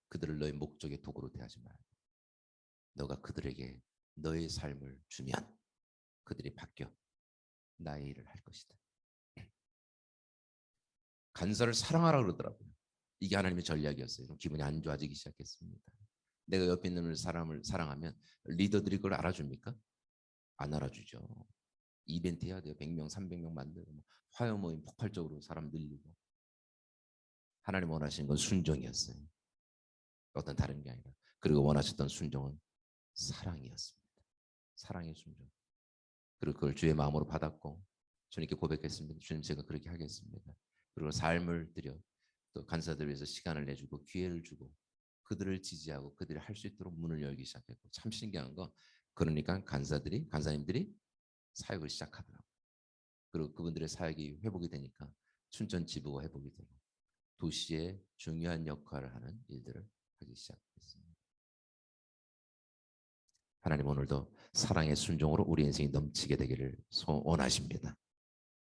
그들을 너의 목적의 도구로 대하지 말고 너가 그들에게 너의 삶을 주면 그들이 바뀌어 나의 일을 할 것이다. 간사를 사랑하라 그러더라고요. 이게 하나님의 전략이었어요. 그럼 기분이 안 좋아지기 시작했습니다. 내가 옆에 있는 사람을 사랑하면 리더들이 그걸 알아줍니까? 안 알아주죠. 이벤트 해야 돼요. 100명, 300명 만들고 화요 모임 폭발적으로 사람 늘리고. 하나님 원하시는 건 순종이었어요. 어떤 다른 게 아니라. 그리고 원하셨던 순종은 사랑이었습니다. 사랑의 순종. 그리고 그걸 주의 마음으로 받았고 주님께 고백했습니다. 주님 제가 그렇게 하겠습니다. 그리고 삶을 들여 또 간사들 위해서 시간을 내주고 기회를 주고 그들을 지지하고 그들이 할 수 있도록 문을 열기 시작했고 참 신기한 거 그러니까 간사님들이 사역을 시작하더라고요. 그리고 그분들의 사역이 회복이 되니까 춘천 지부가 회복이 되고 도시의 중요한 역할을 하는 일들을 하기 시작했습니다. 하나님 오늘도 사랑의 순종으로 우리 인생이 넘치게 되기를 소원하십니다.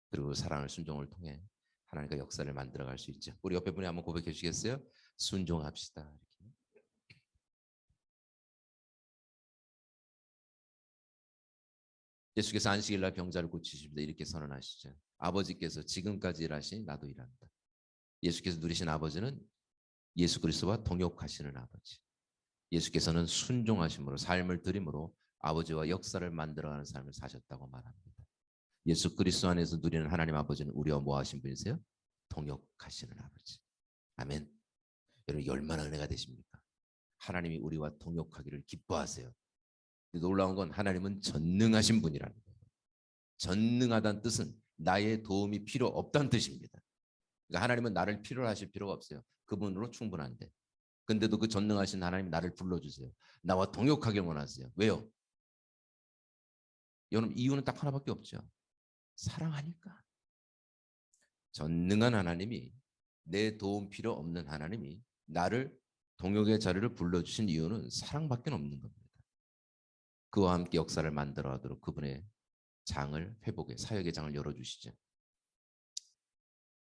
그리고 사랑을 순종을 통해 하나님과 역사를 만들어갈 수 있죠. 우리 옆에 분이 한번 고백해 주시겠어요? 순종합시다. 이렇게. 예수께서 안식일 날 병자를 고치십니다. 이렇게 선언하시죠. 아버지께서 지금까지 일하신 나도 일한다. 예수께서 누리신 아버지는 예수 그리스도와 동역하시는 아버지. 예수께서는 순종하심으로 삶을 드림으로 아버지와 역사를 만들어가는 삶을 사셨다고 말합니다. 예수 그리스도 안에서 누리는 하나님 아버지는 우리와 뭐 하신 분이세요? 동역하시는 아버지. 아멘. 여러분 얼마나 은혜가 되십니까? 하나님이 우리와 동역하기를 기뻐하세요. 놀라운 건 하나님은 전능하신 분이라는 거예요. 전능하다는 뜻은 나의 도움이 필요 없다는 뜻입니다. 그러니까 하나님은 나를 필요로 하실 필요가 없어요. 그분으로 충분한데. 근데도 그 전능하신 하나님 나를 불러주세요. 나와 동역하길 원하세요. 왜요? 여러분 이유는 딱 하나밖에 없죠. 사랑하니까. 전능한 하나님이 내 도움 필요 없는 하나님이 나를 동역의 자리를 불러주신 이유는 사랑밖에 없는 겁니다. 그와 함께 역사를 만들어가도록 그분의 장을 회복의 사역의 장을 열어주시죠.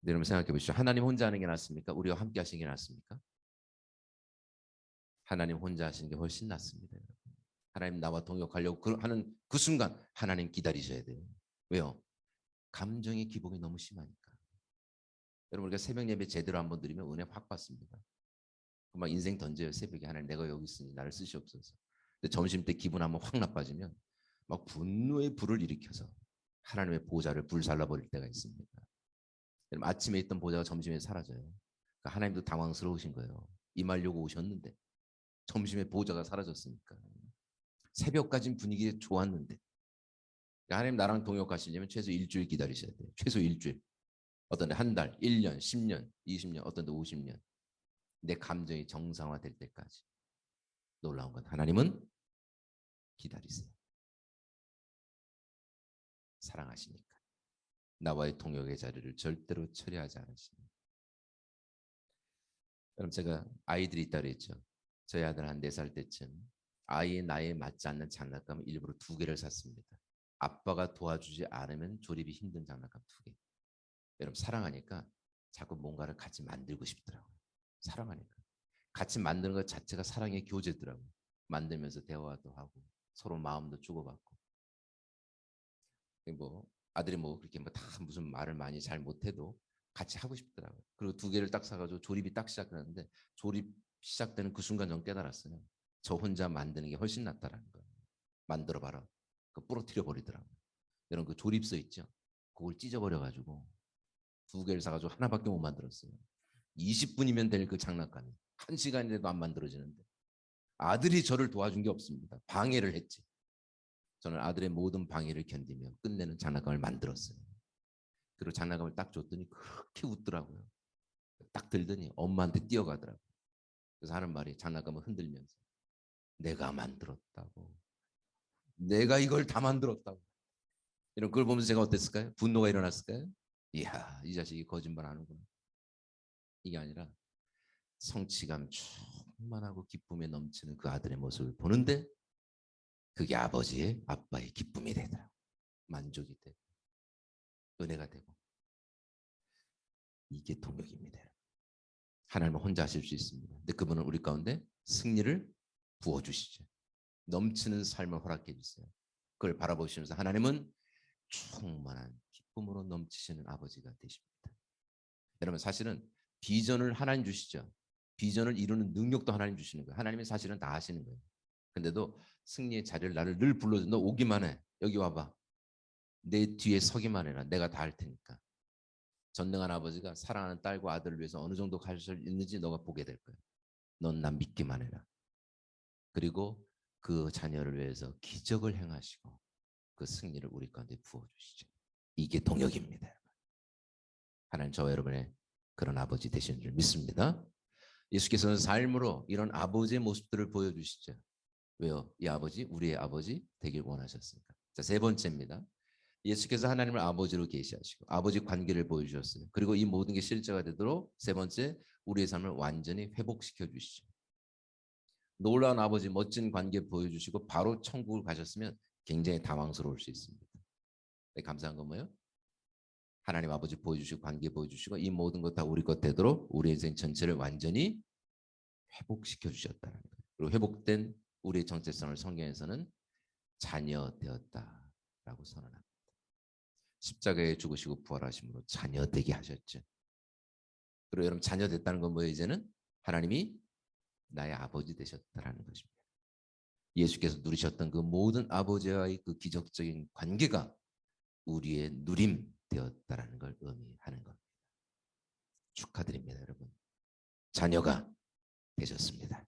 여러분 생각해 보시죠. 하나님 혼자 하는 게 낫습니까? 우리와 함께 하시는 게 낫습니까? 하나님 혼자 하시는 게 훨씬 낫습니다. 하나님 나와 동역하려고 하는 그 순간 하나님 기다리셔야 돼요. 왜요? 감정의 기복이 너무 심하니까. 여러분 우리가 새벽 예배 제대로 한번 드리면 은혜 확 받습니다. 막 인생 던져요. 새벽에 하나님 내가 여기 있으니 나를 쓰시옵소서. 근데 점심 때 기분 한번 확 나빠지면 막 분노의 불을 일으켜서 하나님의 보좌를 불살라 버릴 때가 있습니다. 여러분 아침에 있던 보좌가 점심에 사라져요. 그러니까 하나님도 당황스러우신 거예요. 임하려고 오셨는데 점심에 보좌가 사라졌으니까. 새벽까진 분위기 좋았는데 하나님 나랑 동역하시려면 최소 일주일 기다리셔야 돼요. 최소 일주일. 어떤 데 한 달, 1년, 10년, 20년, 어떤 데 50년. 내 감정이 정상화될 때까지. 놀라운 건 하나님은 기다리세요. 사랑하시니까. 나와의 동역의 자리를 절대로 처리하지 않으십니다. 그럼 제가 아이들이 있다 그랬죠. 저희 아들 한 4살 때쯤 아이의 나이에 맞지 않는 장난감을 일부러 2개를 샀습니다. 아빠가 도와주지 않으면 조립이 힘든 장난감 2개. 여러분 사랑하니까 자꾸 뭔가를 같이 만들고 싶더라고요. 사랑하니까. 같이 만드는 것 자체가 사랑의 교제더라고요. 만들면서 대화도 하고 서로 마음도 주고받고. 뭐 아들이 뭐 그렇게 뭐 다 무슨 말을 많이 잘 못해도 같이 하고 싶더라고요. 그리고 2개를 딱 사가지고 조립이 딱 시작하는데 조립 시작되는 그 순간 전 깨달았어요. 저 혼자 만드는 게 훨씬 낫다라는 거예요. 만들어봐라. 그 부러뜨려 버리더라고요. 여러분 그 조립서 있죠? 그걸 찢어버려가지고 2개를 사가지고 하나밖에 못 만들었어요. 20분이면 될 그 장난감이 1시간이라도 안 만들어지는데 아들이 저를 도와준 게 없습니다. 방해를 했지. 저는 아들의 모든 방해를 견디며 끝내는 장난감을 만들었어요. 그리고 장난감을 딱 줬더니 그렇게 웃더라고요. 딱 들더니 엄마한테 뛰어가더라고요. 그래서 하는 말이 장난감을 흔들면서 내가 만들었다고. 내가 이걸 다 만들었다고. 이런 걸 보면서 제가 어땠을까요? 분노가 일어났을까요? 이야, 이 자식이 거짓말 하는구나. 이게 아니라 성취감 충만하고 기쁨에 넘치는 그 아들의 모습을 보는데 그게 아버지의 아빠의 기쁨이 되더라고요. 만족이 되고 은혜가 되고 이게 동역입니다. 하나님은 혼자 하실 수 있습니다. 근데 그분은 우리 가운데 승리를 부어주시죠. 넘치는 삶을 허락해 주세요. 그걸 바라보시면서 하나님은 충만한 기쁨으로 넘치시는 아버지가 되십니다. 여러분 사실은 비전을 하나님 주시죠. 비전을 이루는 능력도 하나님 주시는 거예요. 하나님이 사실은 다 하시는 거예요. 근데도 승리의 자리를 나를 늘 불러줘. 너 오기만 해. 여기 와봐. 내 뒤에 서기만 해라. 내가 다 할 테니까. 전능한 아버지가 사랑하는 딸과 아들을 위해서 어느 정도 갈 수 있는지 너가 보게 될 거야. 넌 난 믿기만 해라. 그리고 그 자녀를 위해서 기적을 행하시고 그 승리를 우리 가운데 부어주시죠. 이게 동역입니다. 하나님 저와 여러분의 그런 아버지 되시는 줄 믿습니다. 예수께서는 삶으로 이런 아버지의 모습들을 보여주시죠. 왜요? 이 아버지, 우리의 아버지 되길 원하셨으니까. 자, 세 번째입니다. 예수께서 하나님을 아버지로 계시하시고 아버지 관계를 보여주셨어요. 그리고 이 모든 게 실제가 되도록 세 번째, 우리의 삶을 완전히 회복시켜 주시죠. 놀라운 아버지 멋진 관계 보여주시고 바로 천국을 가셨으면 굉장히 당황스러울 수 있습니다. 네, 감사한 건 뭐예요? 하나님 아버지 보여주시고 관계 보여주시고 이 모든 것 다 우리 것 되도록 우리 인생 전체를 완전히 회복시켜 주셨다는 거예요. 그리고 회복된 우리의 정체성을 성경에서는 자녀 되었다라고 선언합니다. 십자가에 죽으시고 부활하심으로 자녀 되게 하셨죠. 그리고 여러분 자녀 됐다는 건 뭐예요? 이제는 하나님이 나의 아버지 되셨다라는 것입니다. 예수께서 누리셨던 그 모든 아버지와의 그 기적적인 관계가 우리의 누림 되었다라는 걸 의미하는 겁니다. 축하드립니다, 여러분. 자녀가 되셨습니다.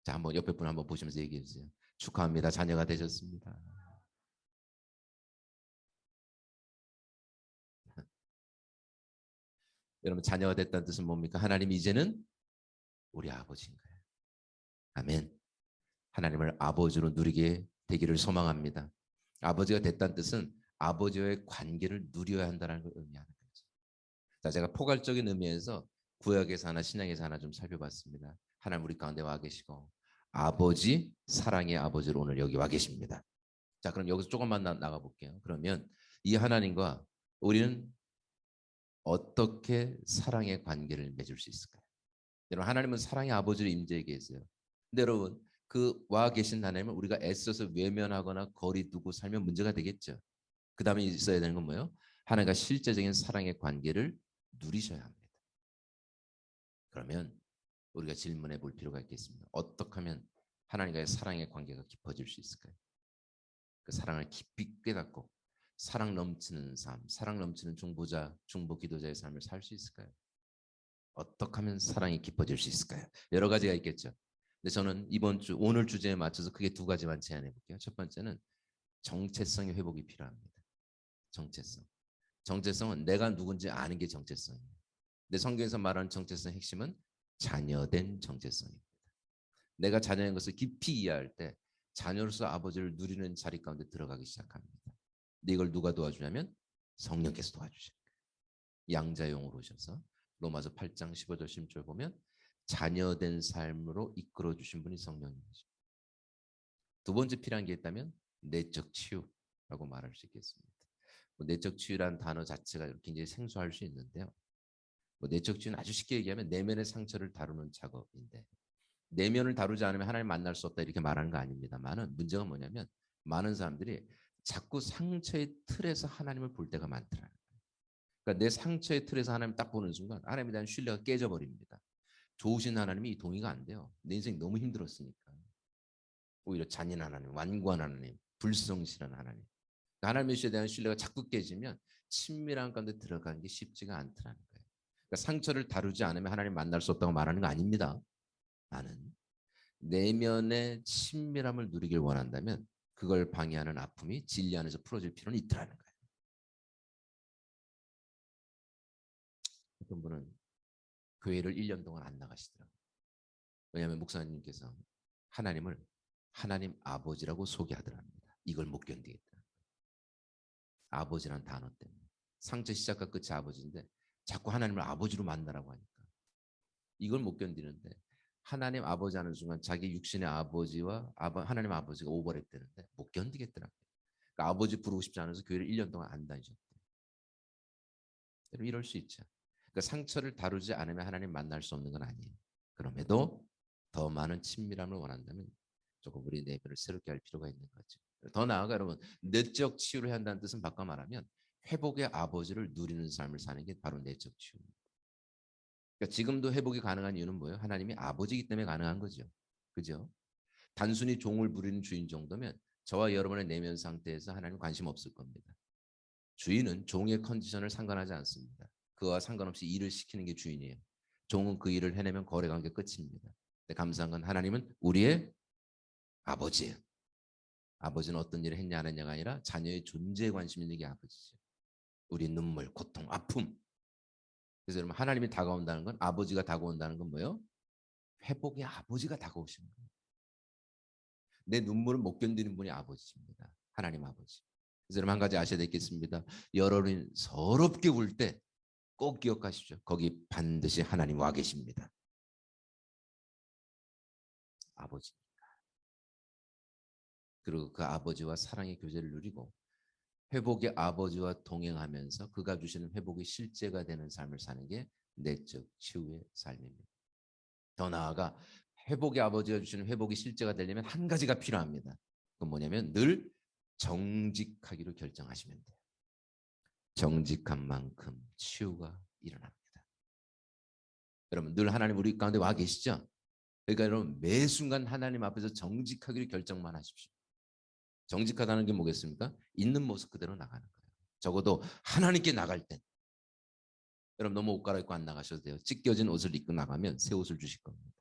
자, 한번 옆에 분 한번 보시면서 얘기해 주세요. 축하합니다. 자녀가 되셨습니다. 여러분 자녀가 됐다는 뜻은 뭡니까? 하나님이 이제는 우리 아버지인 거예요. 아멘. 하나님을 아버지로 누리게 되기를 소망합니다. 아버지가 됐다는 뜻은 아버지와의 관계를 누려야 한다는 걸 의미하는 거죠. 자, 제가 포괄적인 의미에서 구약에서 하나 신약에서 하나 좀 살펴봤습니다. 하나님 우리 가운데 와 계시고 아버지 사랑의 아버지로 오늘 여기 와 계십니다. 자, 그럼 여기서 조금만 나가 볼게요. 그러면 이 하나님과 우리는 어떻게 사랑의 관계를 맺을 수 있을까요? 여러분 하나님은 사랑의 아버지로 임재해 계세요. 근데 여러분 그 와 계신 하나님을 우리가 애써서 외면하거나 거리 두고 살면 문제가 되겠죠. 그 다음에 있어야 되는 건 뭐예요? 하나님과 실제적인 사랑의 관계를 누리셔야 합니다. 그러면 우리가 질문해 볼 필요가 있겠습니다. 어떻게 하면 하나님과의 사랑의 관계가 깊어질 수 있을까요? 그 사랑을 깊이 깨닫고 사랑 넘치는 삶, 사랑 넘치는 중보자, 중보 기도자의 삶을 살 수 있을까요? 어떻게 하면 사랑이 깊어질 수 있을까요? 여러 가지가 있겠죠. 근데 저는 이번 주 오늘 주제에 맞춰서 크게 두 가지만 제안해 볼게요. 첫 번째는 정체성의 회복이 필요합니다. 정체성. 정체성은 내가 누군지 아는 게 정체성이에요. 근데 성경에서 말하는 정체성의 핵심은 자녀된 정체성입니다. 내가 자녀인 것을 깊이 이해할 때 자녀로서 아버지를 누리는 자리 가운데 들어가기 시작합니다. 근데 이걸 누가 도와주냐면 성령께서 도와주셔요. 양자용으로 오셔서 로마서 8장 15절 16절 보면 자녀된 삶으로 이끌어 주신 분이 성령님이죠. 두 번째 필요한 게 있다면 내적 치유라고 말할 수 있겠습니다. 내적 치유라는 단어 자체가 굉장히 생소할 수 있는데요. 내적 치유는 아주 쉽게 얘기하면 내면의 상처를 다루는 작업인데 내면을 다루지 않으면 하나님 만날 수 없다 이렇게 말하는 거 아닙니다만은 문제가 뭐냐면 많은 사람들이 자꾸 상처의 틀에서 하나님을 볼 때가 많더라고요. 그러니까 내 상처의 틀에서 하나님 딱 보는 순간 하나님에 대한 신뢰가 깨져버립니다. 좋으신 하나님이 동의가 안 돼요. 내 인생 너무 힘들었으니까. 오히려 잔인한 하나님, 완고한 하나님, 불성실한 하나님. 하나님의 신에 대한 신뢰가 자꾸 깨지면 친밀한 가운데 들어가는 게 쉽지가 않더라는 거예요. 그러니까 상처를 다루지 않으면 하나님 만날 수 없다고 말하는 거 아닙니다. 나는 내면의 친밀함을 누리길 원한다면 그걸 방해하는 아픔이 진리 안에서 풀어질 필요는 있더라는 거예요. 어떤 분은 교회를 1년 동안 안 나가시더라고요. 왜냐하면 목사님께서 하나님을 하나님 아버지라고 소개하더랍니다. 이걸 못 견디겠다. 아버지란 단어 때문에. 상처 시작과 끝이 아버지인데 자꾸 하나님을 아버지로 만나라고 하니까 이걸 못 견디는데 하나님 아버지 하는 순간 자기 육신의 아버지와 하나님 아버지가 오버랩되는데 못 견디겠더라고요. 그러니까 아버지 부르고 싶지 않아서 교회를 1년 동안 안 다니셨대요. 여러분 이럴 수 있죠. 그러니까 상처를 다루지 않으면 하나님 만날 수 없는 건 아니에요. 그럼에도 더 많은 친밀함을 원한다면 조금 우리 내면을 새롭게 할 필요가 있는 거죠. 더 나아가 여러분 내적 치유를 한다는 뜻은 바꿔 말하면 회복의 아버지를 누리는 삶을 사는 게 바로 내적 치유입니다. 그러니까 지금도 회복이 가능한 이유는 뭐예요? 하나님이 아버지이기 때문에 가능한 거죠. 그죠? 단순히 종을 부리는 주인 정도면 저와 여러분의 내면 상태에서 하나님 관심 없을 겁니다. 주인은 종의 컨디션을 상관하지 않습니다. 그와 상관없이 일을 시키는 게 주인이에요. 종은 그 일을 해내면 거래 관계 끝입니다. 근데 감사한 건 하나님은 우리의 아버지예요. 아버지는 어떤 일을 했냐 안 했냐가 아니라 자녀의 존재에 관심 있는 게 아버지죠. 우리 눈물, 고통, 아픔. 그래서 여러분 하나님이 다가온다는 건, 아버지가 다가온다는 건 뭐예요? 회복의 아버지가 다가오시는 거예요. 내 눈물을 못 견디는 분이 아버지입니다. 하나님 아버지. 그래서 여러분 한 가지 아셔야 되겠습니다. 여러분이 서럽게 울 때 꼭 기억하십시오. 거기 반드시 하나님 와 계십니다. 아버지. 그리고 그 아버지와 사랑의 교제를 누리고 회복의 아버지와 동행하면서 그가 주시는 회복의 실제가 되는 삶을 사는 게 내적 치유의 삶입니다. 더 나아가 회복의 아버지가 주시는 회복의 실제가 되려면 한 가지가 필요합니다. 그건 뭐냐면 늘 정직하기로 결정하시면 돼요. 정직한 만큼 치유가 일어납니다. 여러분 늘 하나님 우리 가운데 와 계시죠? 그러니까 여러분 매 순간 하나님 앞에서 정직하기로 결정만 하십시오. 정직하다는 게 뭐겠습니까? 있는 모습 그대로 나가는 거예요. 적어도 하나님께 나갈 땐 여러분 너무 옷 갈아입고 안 나가셔도 돼요. 찢겨진 옷을 입고 나가면 새 옷을 주실 겁니다.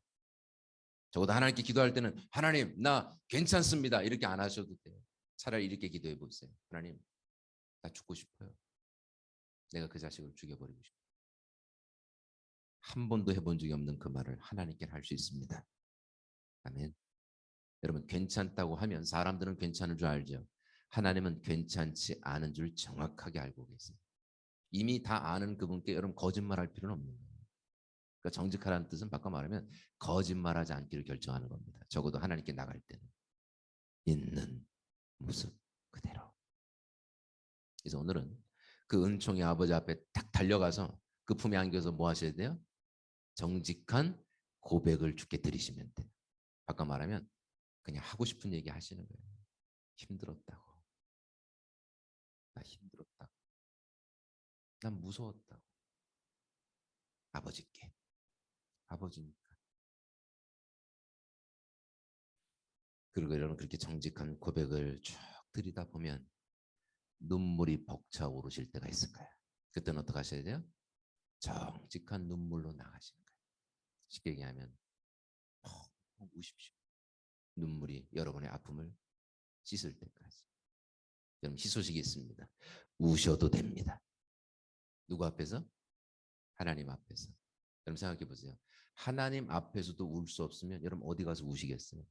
적어도 하나님께 기도할 때는 하나님 나 괜찮습니다 이렇게 안 하셔도 돼요. 차라리 이렇게 기도해 보세요. 하나님 나 죽고 싶어요. 내가 그 자식을 죽여버리고 싶어요. 한 번도 해본 적이 없는 그 말을 하나님께 할 수 있습니다. 아멘. 여러분 괜찮다고 하면 사람들은 괜찮은 줄 알죠. 하나님은 괜찮지 않은 줄 정확하게 알고 계세요. 이미 다 아는 그분께 여러분 거짓말할 필요는 없는 거예요. 그러니까 정직하라는 뜻은 바꿔 말하면 거짓말하지 않기를 결정하는 겁니다. 적어도 하나님께 나갈 때는 있는 모습 그대로. 그래서 오늘은 그 은총의 아버지 앞에 딱 달려가서 그 품에 안겨서 뭐 하셔야 돼요? 정직한 고백을 주께 드리시면 돼요. 바꿔 말하면 그냥 하고 싶은 얘기 하시는 거예요. 힘들었다고. 나 힘들었다고. 난 무서웠다고. 아버지께. 아버지니까. 그리고 여러분 그렇게 정직한 고백을 쭉 드리다 보면 눈물이 벅차오르실 때가 있을 거예요. 그때는 어떻게 하셔야 돼요? 정직한 눈물로 나가시는 거예요. 쉽게 얘기하면 우십시오. 눈물이 여러분의 아픔을 씻을 때까지. 여러분 희소식이 있습니다. 우셔도 됩니다. 누구 앞에서? 하나님 앞에서. 여러분 생각해 보세요. 하나님 앞에서도 울 수 없으면 여러분 어디 가서 우시겠어요?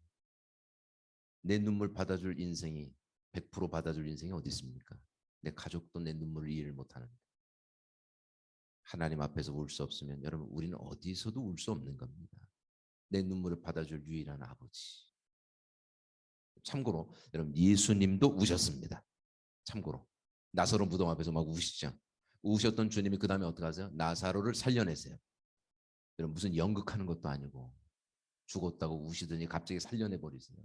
내 눈물 받아줄 인생이 100% 받아줄 인생이 어디 있습니까? 내 가족도 내 눈물을 이해를 못하는데. 하나님 앞에서 울 수 없으면 여러분 우리는 어디서도 울 수 없는 겁니다. 내 눈물을 받아줄 유일한 아버지. 참고로 여러분 예수님도 우셨습니다. 참고로 나사로 무덤 앞에서 막 우시죠. 우셨던 주님이 그 다음에 어떻게 하세요? 나사로를 살려내세요. 여러분 무슨 연극하는 것도 아니고 죽었다고 우시더니 갑자기 살려내버리세요.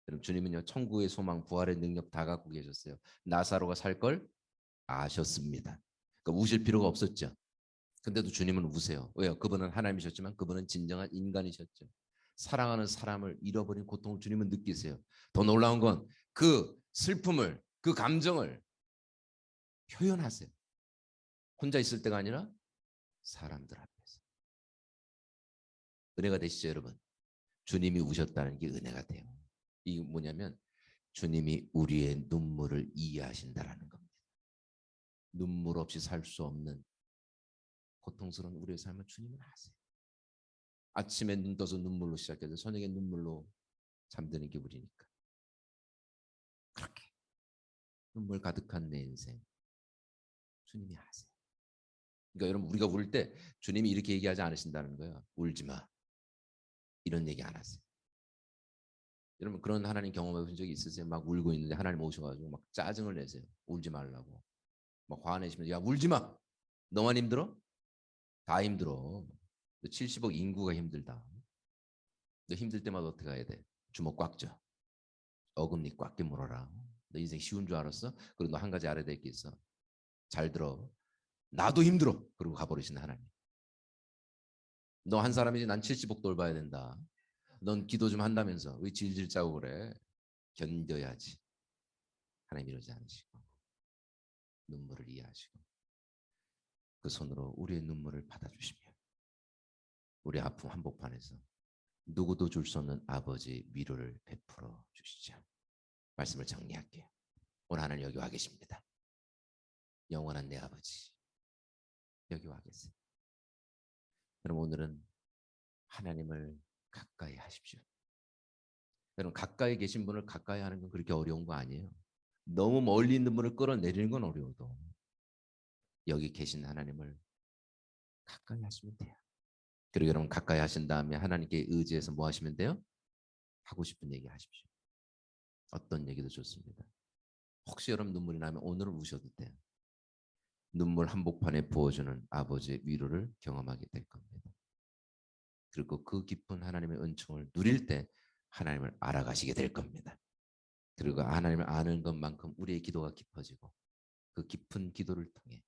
여러분 주님은요 천국의 소망 부활의 능력 다 갖고 계셨어요. 나사로가 살 걸 아셨습니다. 그러니까 우실 필요가 없었죠. 근데도 주님은 우세요. 왜요? 그분은 하나님이셨지만 그분은 진정한 인간이셨죠. 사랑하는 사람을 잃어버린 고통을 주님은 느끼세요. 더 놀라운 건 그 슬픔을 그 감정을 표현하세요. 혼자 있을 때가 아니라 사람들 앞에서. 은혜가 되시죠 여러분? 주님이 우셨다는 게 은혜가 돼요. 이게 뭐냐면 주님이 우리의 눈물을 이해하신다라는 겁니다. 눈물 없이 살 수 없는 고통스러운 우리의 삶을 주님은 아세요. 아침에 눈 떠서 눈물로 시작해서 저녁에 눈물로 잠드는 기분이니까. 그렇게 눈물 가득한 내 인생 주님이 아세요. 그러니까 여러분 우리가 울 때 주님이 이렇게 얘기하지 않으신다는 거예요. 울지 마. 이런 얘기 안 하세요. 여러분 그런 하나님 경험해 본 적이 있으세요? 막 울고 있는데 하나님 오셔가지고 막 짜증을 내세요. 울지 말라고. 막 화내시면서 야 울지 마. 너만 힘들어? 다 힘들어. 70억 인구가 힘들다. 너 힘들 때마다 어떻게 해야 돼? 주먹 꽉 쥐어. 어금니 꽉 깨물어라. 너 인생 쉬운 줄 알았어? 그리고 너 한 가지 알아야 될 게 있어. 잘 들어. 나도 힘들어. 그리고 가버리신 하나님. 너 한 사람이지 난 70억 돌봐야 된다. 넌 기도 좀 한다면서 왜 질질 짜고 그래? 견뎌야지. 하나님 이러지 않으시고 눈물을 이해하시고 그 손으로 우리의 눈물을 받아주시며 우리 아픔 한복판에서 누구도 줄 수 없는 아버지 위로를 베풀어 주시죠. 말씀을 정리할게요. 오늘 하나님 여기 와 계십니다. 영원한 내 아버지 여기 와 계세요. 여러분 오늘은 하나님을 가까이 하십시오. 여러분 가까이 계신 분을 가까이 하는 건 그렇게 어려운 거 아니에요. 너무 멀리 있는 분을 끌어내리는 건 어려워도 여기 계신 하나님을 가까이 하시면 돼요. 그리고 여러분 가까이 하신 다음에 하나님께 의지해서 뭐 하시면 돼요? 하고 싶은 얘기 하십시오. 어떤 얘기도 좋습니다. 혹시 여러분 눈물이 나면 오늘은 우셔도 돼요. 눈물 한복판에 부어주는 아버지의 위로를 경험하게 될 겁니다. 그리고 그 깊은 하나님의 은총을 누릴 때 하나님을 알아가시게 될 겁니다. 그리고 하나님을 아는 것만큼 우리의 기도가 깊어지고 그 깊은 기도를 통해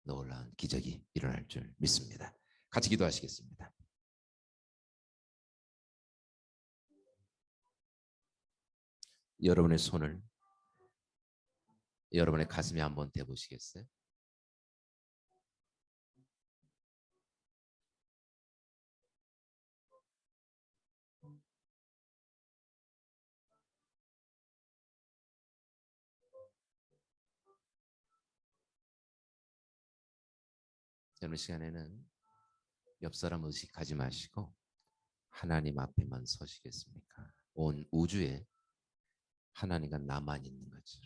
놀라운 기적이 일어날 줄 믿습니다. 같이 기도하시겠습니다. 여러분의 손을 여러분의 가슴에 한번 대보시겠어요? 여러분 시간에는 옆 사람 의식하지 마시고 하나님 앞에만 서시겠습니까? 온 우주에 하나님과 나만 있는 거죠.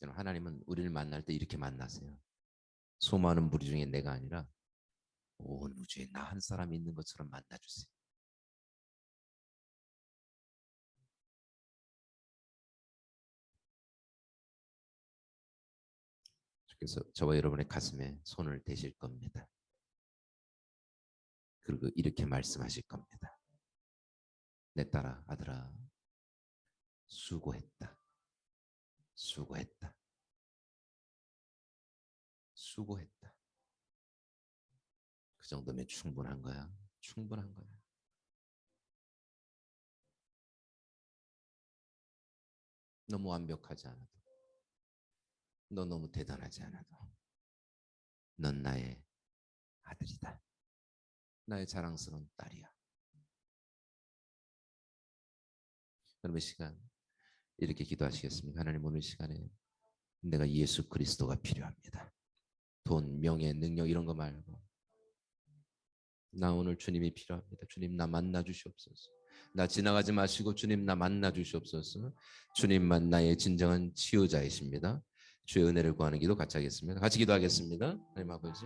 여러분 하나님은 우리를 만날 때 이렇게 만나세요. 수많은 무리 중에 내가 아니라 온 우주에 나 한 사람이 있는 것처럼 만나주세요. 그래서 저와 여러분의 가슴에 손을 대실 겁니다. 그리고 이렇게 말씀하실 겁니다. 내 딸아, 아들아, 수고했다. 수고했다. 수고했다. 그 정도면 충분한 거야. 충분한 거야. 너무 완벽하지 않아도, 너 너무 대단하지 않아도, 넌 나의 아들이다. 나의 자랑스러운 딸이야. 여러분 시간 이렇게 기도하시겠습니까? 하나님 오늘 시간에 내가 예수 그리스도가 필요합니다. 돈, 명예, 능력 이런 거 말고 나 오늘 주님이 필요합니다. 주님 나 만나 주시옵소서. 나 지나가지 마시고 주님 나 만나 주시옵소서. 주님만 나의 진정한 치유자이십니다. 주의 은혜를 구하는 기도 같이 하겠습니다. 같이 기도하겠습니다. 하나님 아버지